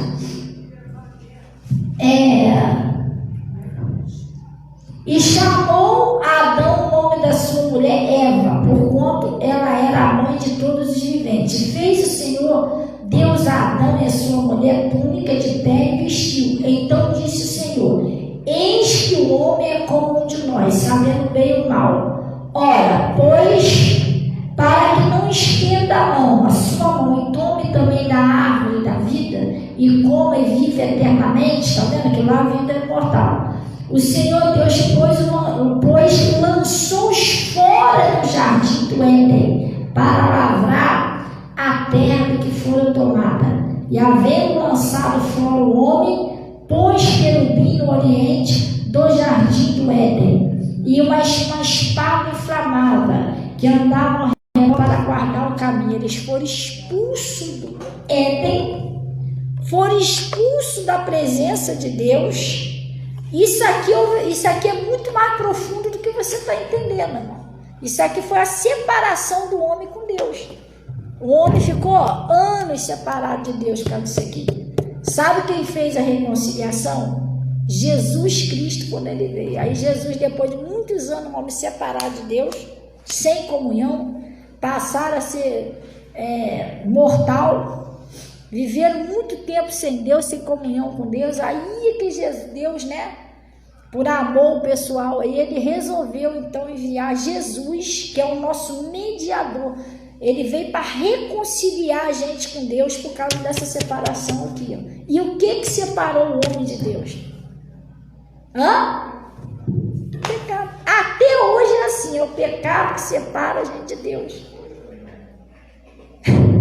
E chamou Adão o nome da sua mulher Eva, porquanto ela era a mãe de todos os viventes. Fez o Senhor Deus a Adão e a sua mulher túnica de pele e vestiu. Então disse o Senhor, eis que o homem é como um de nós, sabendo bem e o mal. Ora, pois, para que não estenda a mão, a sua mão, e tome também da árvore da vida, e coma e vive eternamente, está vendo que lá a vida é mortal. O Senhor Deus, pois lançou-os fora do jardim do Éden, para lavrar a terra que fora tomada. E havendo lançado fora o homem, pôs querubim no oriente do jardim do Éden, e uma espada inflamada, que andava ao redor para guardar o caminho. Eles foram expulsos do Éden, foram expulsos da presença de Deus. Isso aqui é muito mais profundo do que você está entendendo, irmão. Isso aqui foi a separação do homem com Deus. O homem ficou anos separado de Deus por causa disso aqui. Sabe quem fez a reconciliação? Jesus Cristo, quando ele veio. Aí Jesus, depois de muitos anos, o homem separado de Deus, sem comunhão, passaram a ser mortal. Viveram muito tempo sem Deus, sem comunhão com Deus. Aí que Deus, né, por amor pessoal, aí ele resolveu então enviar Jesus, que é o nosso mediador. Ele veio para reconciliar a gente com Deus por causa dessa separação aqui. Ó. E o que separou o homem de Deus? O pecado. Até hoje é assim, é o pecado que separa a gente de Deus.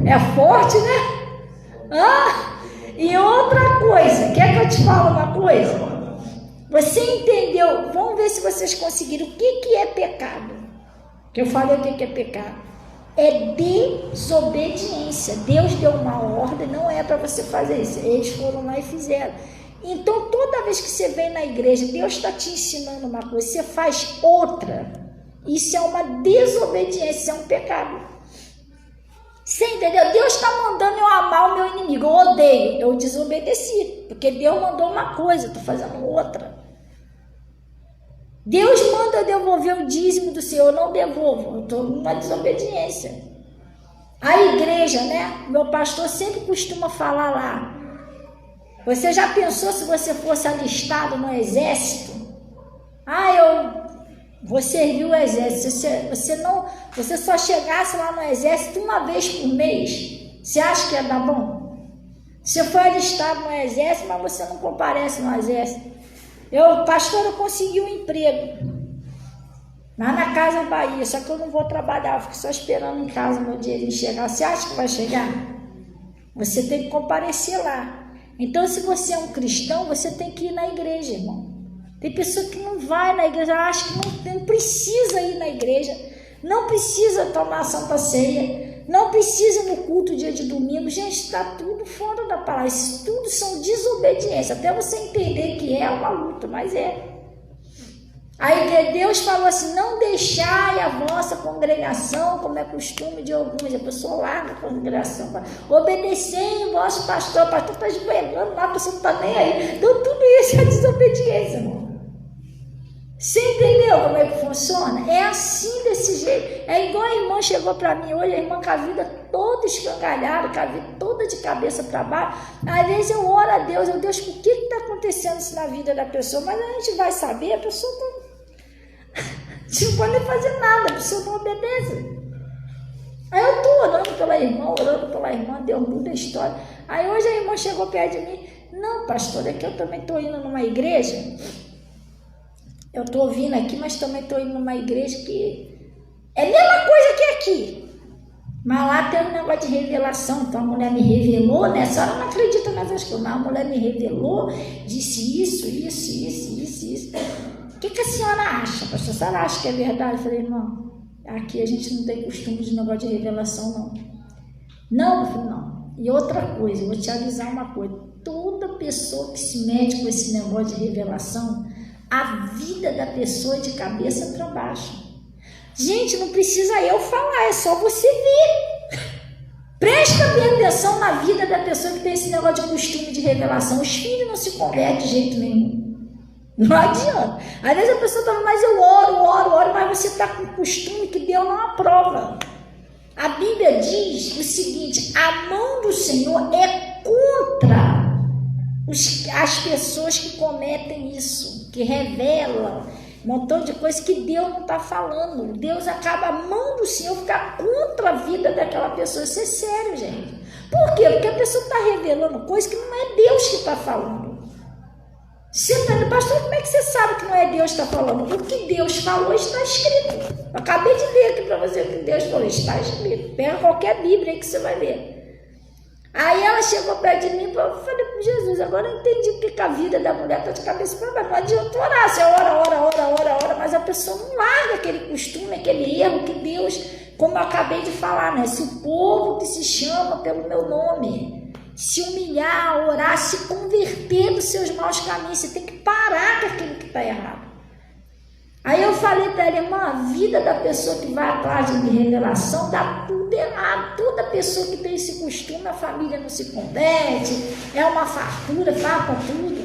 É forte, né? E outra coisa, quer que eu te fale uma coisa? Você entendeu? Vamos ver se vocês conseguiram. O que é pecado? Que eu falei o que é pecado. é desobediência. Deus deu uma ordem, não é para você fazer isso. Eles foram lá e fizeram. Então, toda vez que você vem na igreja, Deus está te ensinando uma coisa, você faz outra. Isso é uma desobediência, é um pecado. Você entendeu? Deus está mandando eu amar o meu inimigo. Eu odeio, eu desobedeci. Porque Deus mandou uma coisa, eu estou fazendo outra. Deus manda eu devolver o dízimo do Senhor, eu não devolvo. Eu estou numa desobediência. A igreja, né? Meu pastor sempre costuma falar lá. Você já pensou se você fosse alistado no exército? Eu vou servir o exército. Você só chegasse lá no exército uma vez por mês. Você acha que ia dar bom? Você foi alistado no exército, mas você não comparece no exército. Pastor, eu consegui um emprego lá na Casa Bahia, só que eu não vou trabalhar, eu fico só esperando em casa meu dinheirinho chegar. Você acha que vai chegar? Você tem que comparecer lá. Então, se você é um cristão, você tem que ir na igreja, irmão. Tem pessoa que não vai na igreja, acha que não precisa ir na igreja, não precisa tomar a Santa Ceia, não precisa no culto dia de domingo. Gente, está tudo fora da palavra. Isso tudo são desobediência, até você entender que é uma luta, mas é. Aí Deus falou assim, não deixai a vossa congregação, como é costume de alguns, a pessoa larga a congregação, obedecei o vosso pastor, o pastor está esgoelando lá, a pessoa não está nem aí. Então tudo isso é desobediência, irmão. Você entendeu como é que funciona? É assim, desse jeito. É igual a irmã chegou para mim hoje, a irmã com a vida toda escangalhada, com a vida toda de cabeça para baixo. Às vezes eu oro a Deus, Deus, por que está acontecendo isso na vida da pessoa? Mas a gente vai saber, a pessoa não... A gente não pode nem fazer nada, a pessoa não obedece. Aí eu estou orando pela irmã, Deus muda a história. Aí hoje a irmã chegou perto de mim, não, pastor, é que eu também estou indo numa igreja, eu estou ouvindo aqui, mas também estou indo numa igreja que é a mesma coisa que aqui, mas lá tem um negócio de revelação. Então a mulher me revelou, né? A senhora não acredita nessas coisas, mas a mulher me revelou, disse isso. O que a senhora acha, pastor? A senhora acha que é verdade? Eu falei, irmão, aqui a gente não tem costume de negócio de revelação, não. Não, eu falei, não. E outra coisa, eu vou te avisar uma coisa, toda pessoa que se mete com esse negócio de revelação, a vida da pessoa é de cabeça para baixo. Gente, não precisa eu falar, é só você ver. Presta bem atenção na vida da pessoa que tem esse negócio de costume de revelação. Os filhos não se convertem de jeito nenhum. Não adianta. Às vezes a pessoa fala, mas eu oro, mas você está com costume que Deus não aprova. A Bíblia diz o seguinte, a mão do Senhor é contra as pessoas que cometem isso, que revelam um montão de coisas que Deus não está falando. Deus acaba, a mão do Senhor ficar contra a vida daquela pessoa. Isso é sério, gente. Por quê? Porque a pessoa está revelando coisas que não é Deus que está falando. Você está dizendo, pastor, como é que você sabe que não é Deus que está falando? O que Deus falou está escrito. Eu acabei de ler aqui para você o que Deus falou, está escrito. Pega qualquer Bíblia aí que você vai ler. Aí ela chegou perto de mim e eu falei, Jesus, agora eu entendi o que a vida da mulher está de cabeça para baixo. Não adianta orar, você ora, mas a pessoa não larga aquele costume, aquele erro que Deus, como eu acabei de falar, né? Se o povo que se chama pelo meu nome se humilhar, orar, se converter dos seus maus caminhos, você tem que parar com aquilo que está errado. Aí eu falei para ela, irmã, a vida da pessoa que vai atrás de revelação dá tudo errado. Toda pessoa que tem esse costume, a família não se converte, é uma fartura, farta tudo.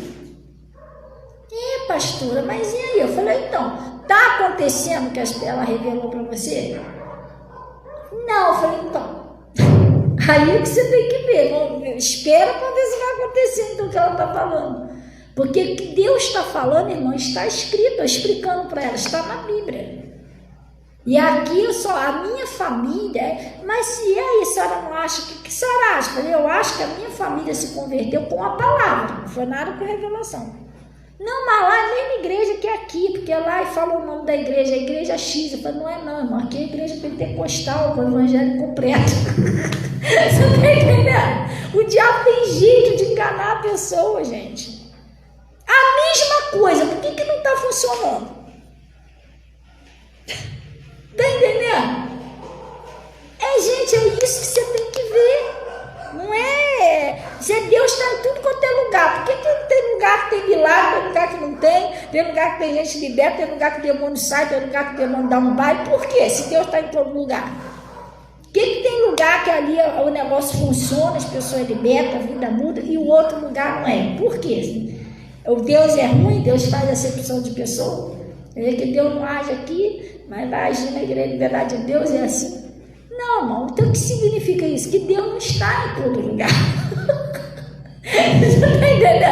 Pastora, mas e aí? Eu falei, então, está acontecendo que ela revelou para você? Não, eu falei, então. Aí que você tem que ver, espera para ver se vai acontecer então o que ela está falando. Porque o que Deus está falando, irmão, está escrito, explicando para ela, está na Bíblia. E aqui a minha família, mas se aí a senhora não acha, o que a senhora acha? Eu acho que a minha família se converteu com a palavra, não foi nada com revelação. Não, mas lá é a mesma igreja que aqui, porque lá falou o nome da igreja, a igreja X. Eu falei, não é não, irmão, aqui é a igreja pentecostal, o evangelho completo. Você está entendendo? O diabo tem jeito de enganar a pessoa, gente. A mesma coisa, por que não está funcionando? Está entendendo? gente, é isso que você tem que ver. Não é... Deus está em tudo quanto é lugar. Por que tem lugar que tem milagre, tem lugar que não tem lugar que tem gente liberta, tem lugar que o demônio sai, tem lugar que o demônio dá um baile? Por quê? Se Deus está em todo lugar. Por que tem lugar que ali o negócio funciona, as pessoas libertam, a vida muda, e o outro lugar não é? Por quê? O Deus é ruim, Deus faz acepção de pessoa. É que Deus não age aqui, mas vai agir na igreja de verdade. Deus é assim. Não, irmão. Então o que significa isso? Que Deus não está em todo lugar. Você está entendendo?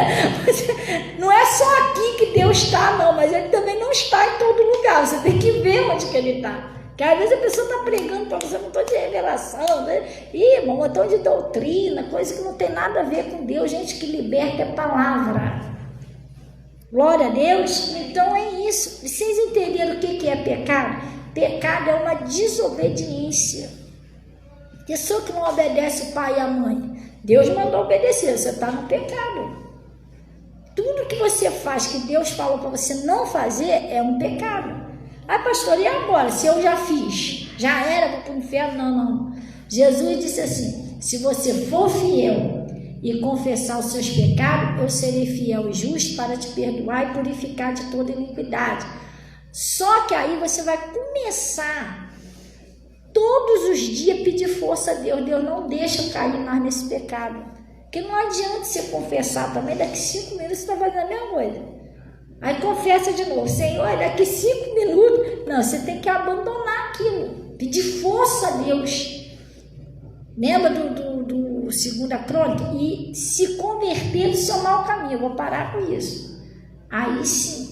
Não é só aqui que Deus está, não, mas Ele também não está em todo lugar. Você tem que ver onde que Ele está. Porque às vezes a pessoa está pregando para você, não estou de revelação, né? Ih, irmão, eu estou de doutrina, coisa que não tem nada a ver com Deus. Gente que liberta é palavra. Glória a Deus. Então é isso. Vocês entenderam o que é pecado? Pecado é uma desobediência. Pessoa que não obedece o pai e a mãe. Deus mandou obedecer, você está no pecado. Tudo que você faz que Deus falou para você não fazer é um pecado. Ah, pastor, e agora? Se eu já fiz, já era, vou para o inferno? Não. Jesus disse assim: se você for fiel e confessar os seus pecados, eu serei fiel e justo para te perdoar e purificar de toda iniquidade. Só que aí você vai começar todos os dias a pedir força a Deus. Deus não deixa eu cair mais nesse pecado. Porque não adianta você confessar também, daqui 5 minutos você está fazendo a mesma coisa. Aí confessa de novo: Senhor, daqui 5 minutos. Não, você tem que abandonar aquilo. Pedir força a Deus. Lembra do 2 Crônica? E se converter do seu mau caminho. Eu vou parar com isso. Aí sim.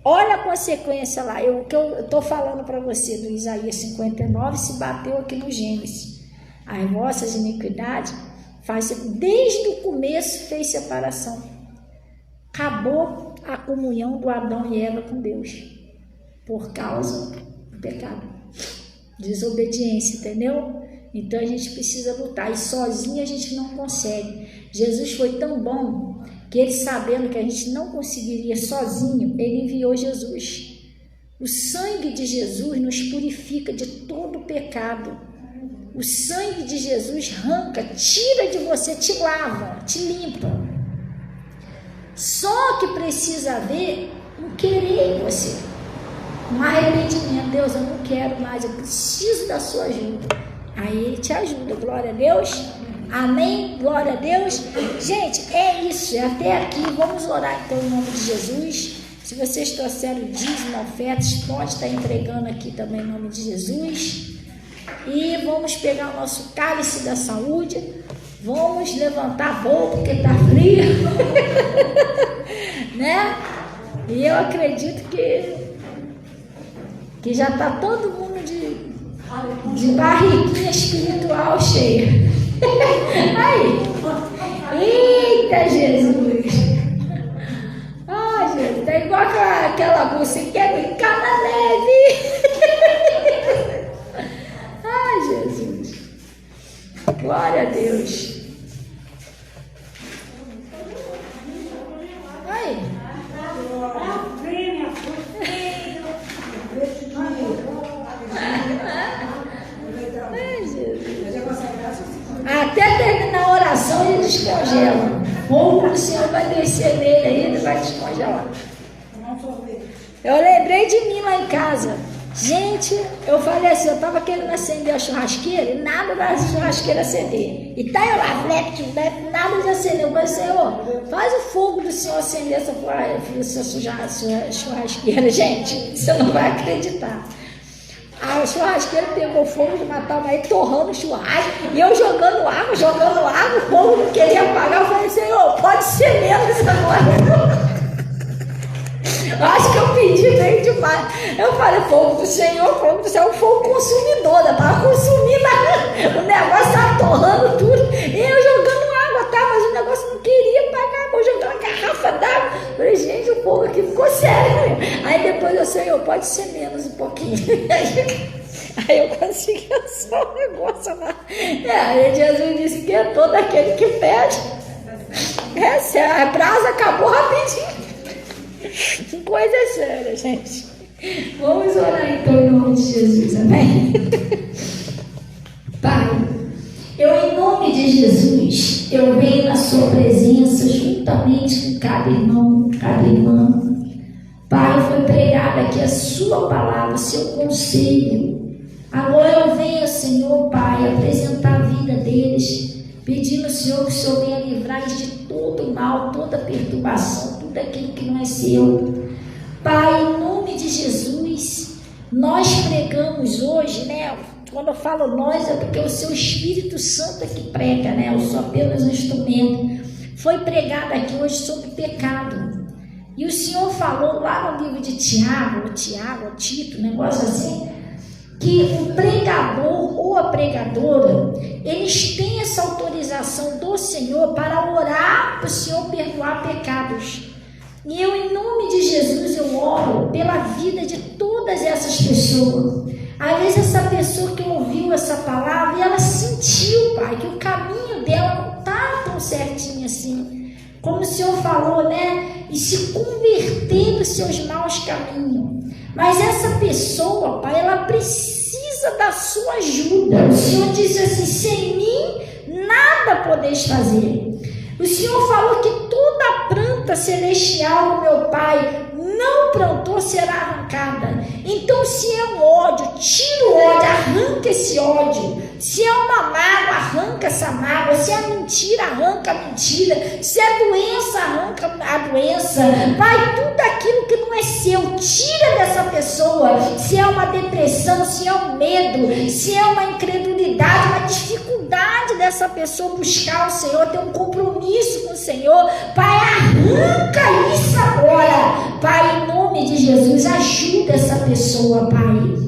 Olha a consequência lá, o que eu estou falando para você do Isaías 59 se bateu aqui no Gênesis. As vossas iniquidades desde o começo fez separação. Acabou a comunhão do Adão e Eva com Deus, por causa do pecado, desobediência, entendeu? Então a gente precisa lutar, e sozinho a gente não consegue. Jesus foi tão bom que ele, sabendo que a gente não conseguiria sozinho, ele enviou Jesus. O sangue de Jesus nos purifica de todo pecado. O sangue de Jesus arranca, tira de você, te lava, te limpa. Só que precisa haver um querer em você, um arrependimento. Deus, eu não quero mais, eu preciso da sua ajuda. Aí ele te ajuda, glória a Deus. Amém, glória a Deus. Gente, é isso, é até aqui. Vamos orar então em nome de Jesus. Se vocês trouxeram dízimo, ofertas, pode estar entregando aqui também em nome de Jesus. E vamos pegar o nosso cálice da saúde. Vamos levantar a boca porque está frio. Né? E eu acredito que já está todo mundo de barriguinha espiritual cheia. Aí, eita Jesus, ai Jesus, tá igual aquela música, quer brincar na neve. Ai Jesus, glória a Deus. Aí, ai Jesus. Até terminar a oração ele descongela. Ou o Senhor vai descer nele aí, ele vai descongelar. Eu lembrei de mim lá em casa. Gente, eu falei assim, eu estava querendo acender a churrasqueira e nada da churrasqueira acender. E tá eu lá, nada de acender. Eu falei, Senhor, faz o fogo do Senhor acender essa churrasqueira. Gente, você não vai acreditar. A churrasqueira pegou fogo de matar, mas torrando churrasco, e eu jogando água, o fogo não queria apagar. Eu falei, Senhor, pode ser menos agora. Eu acho que eu pedi meio demais. Eu falei, fogo do Senhor, o fogo consumidor, estava consumindo, o negócio estava torrando tudo, e eu jogando água, tá? Mas o negócio não queria apagar, eu jogando uma garrafa d'água. Eu falei, gente, o fogo aqui ficou sério. Aí depois eu, Senhor, pode ser menos um pouquinho. Aí eu consegui só o negócio lá. Aí Jesus disse que é todo aquele que pede. A brasa acabou rapidinho. Coisa séria, gente. Vamos orar então em nome de Jesus, amém? Pai, eu em nome de Jesus, eu venho na sua presença juntamente com cada irmão, cada irmã. Pai, foi pregada aqui a sua palavra, o seu conselho. Agora eu venho, Senhor, Pai, apresentar a vida deles, pedindo, Senhor, que o Senhor venha livrar eles de todo mal, toda perturbação, tudo aquilo que não é seu. Pai, em nome de Jesus, nós pregamos hoje, né? Quando eu falo nós, é porque o seu Espírito Santo é que prega, né? Eu sou apenas um instrumento. Foi pregado aqui hoje sobre pecado. E o Senhor falou lá no livro de Tiago, Tito, negócio assim, que o pregador ou a pregadora, eles têm essa autorização do Senhor para orar para o Senhor perdoar pecados. E eu, em nome de Jesus, eu oro pela vida de todas essas pessoas. Às vezes essa pessoa que ouviu essa palavra, e ela sentiu, Pai, que o caminho dela não está tão certinho assim. Como o Senhor falou, né? E se converter dos seus maus caminhos. Mas essa pessoa, Pai, ela precisa da sua ajuda. O Senhor disse assim: sem mim nada podeis fazer. O Senhor falou que toda a planta celestial do meu Pai não plantou será arrancada. Então, se é um ódio, tira o ódio, arranca esse ódio. Se é uma mágoa, arranca essa mágoa. Se é mentira, arranca a mentira. Se é doença, arranca a doença. Pai, tudo aquilo que não é seu, tira dessa pessoa. Se é uma depressão, se é um medo, se é uma incredulidade, uma dificuldade dessa pessoa buscar o Senhor, ter um compromisso com o Senhor, Pai, arranca isso agora. Pai, em nome de Jesus, ajuda essa pessoa, Pai.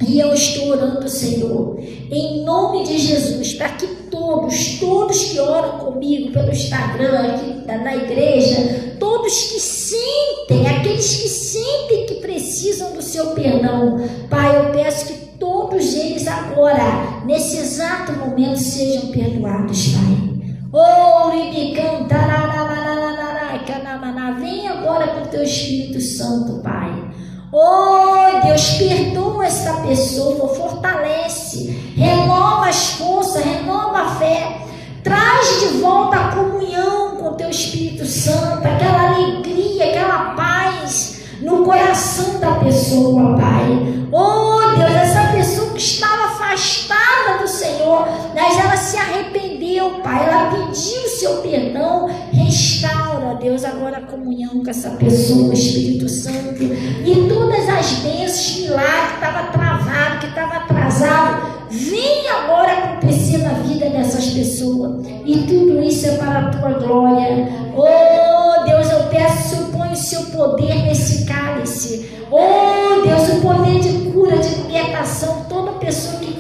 E eu estou orando, Senhor, em nome de Jesus, para que todos que oram comigo pelo Instagram, aqui na igreja, todos que sentem, aqueles que sentem que precisam do seu perdão, Pai, eu peço que todos eles agora, nesse exato momento, sejam perdoados, Pai. Vem agora com o teu Espírito Santo, Pai. Oh, Deus, perdoa essa pessoa, fortalece, renova as forças, renova a fé, traz de volta a comunhão com o teu Espírito Santo, aquela alegria, aquela paz no coração da pessoa, Pai. Oh, Deus, essa pessoa que estava afastada do Senhor, mas ela se arrependeu, Pai, ela pediu o seu perdão. Restaura, Deus, agora a comunhão com essa pessoa, Espírito Santo, e todas as bênçãos, milagres que estava travado, que estava atrasado, vem agora acontecer na vida dessas pessoas, e tudo isso é para a tua glória. Oh, Deus, eu peço, Senhor, põe o seu poder nesse cálice. Oh, Deus, o poder de cura, de libertação, toda pessoa que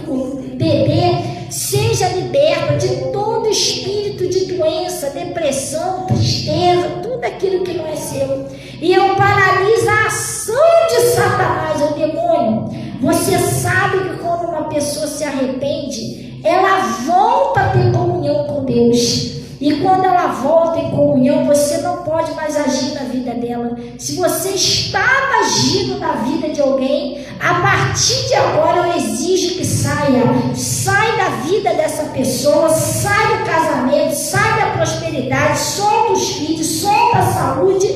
beber, seja liberta de todo espírito de doença, depressão, tristeza, tudo aquilo que não é seu. E eu paraliso a ação de Satanás, o demônio. Você sabe que quando uma pessoa se arrepende, ela volta a ter comunhão com Deus. E quando ela volta em comunhão, você não pode mais agir na vida dela. Se você estava agindo na vida de alguém, a partir de agora eu exijo que saia. Sai da vida dessa pessoa, sai do casamento, sai da prosperidade, solta os filhos, solta a saúde.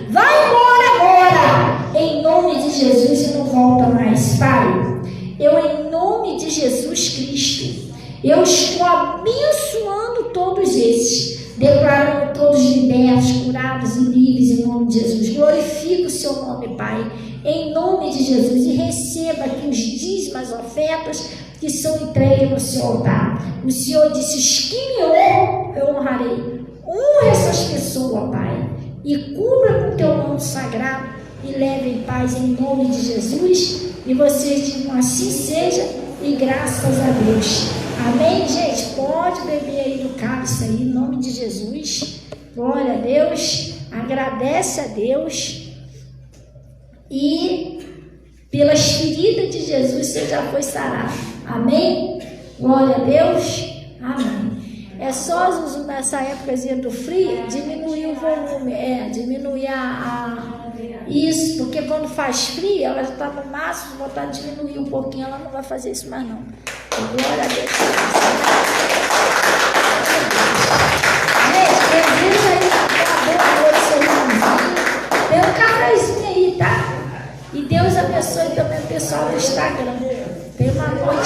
Vai embora agora, em nome de Jesus, e não volta mais. Pai, eu em nome de Jesus Cristo, eu estou abençoando todos esses, declarando todos libertos, curados e livres em nome de Jesus. Glorifica o seu nome, Pai, em nome de Jesus, e receba aqui os dízimos, as ofertas que são entregues no seu altar. O Senhor disse: os que me honram, eu honrarei. Honra essas pessoas, Pai, e cubra com teu manto sagrado e leve em paz em nome de Jesus. E vocês digam: assim seja, e graças a Deus. Amém, gente? Pode beber aí do cálice aí, em nome de Jesus. Glória a Deus. Agradece a Deus. E pelas feridas de Jesus você já foi sarado. Amém? Glória a Deus. Amém. É só nessa épocazinha do frio diminuir o volume, diminuir isso, porque quando faz frio ela já está no máximo, botar diminuir um pouquinho, ela não vai fazer isso mais não. Glória a Deus. Gente, Jesus aí na boa noite, seu irmãozinho. Tem um cafezinho aí, tá? E Deus abençoe também o pessoal do Instagram. Tem uma noite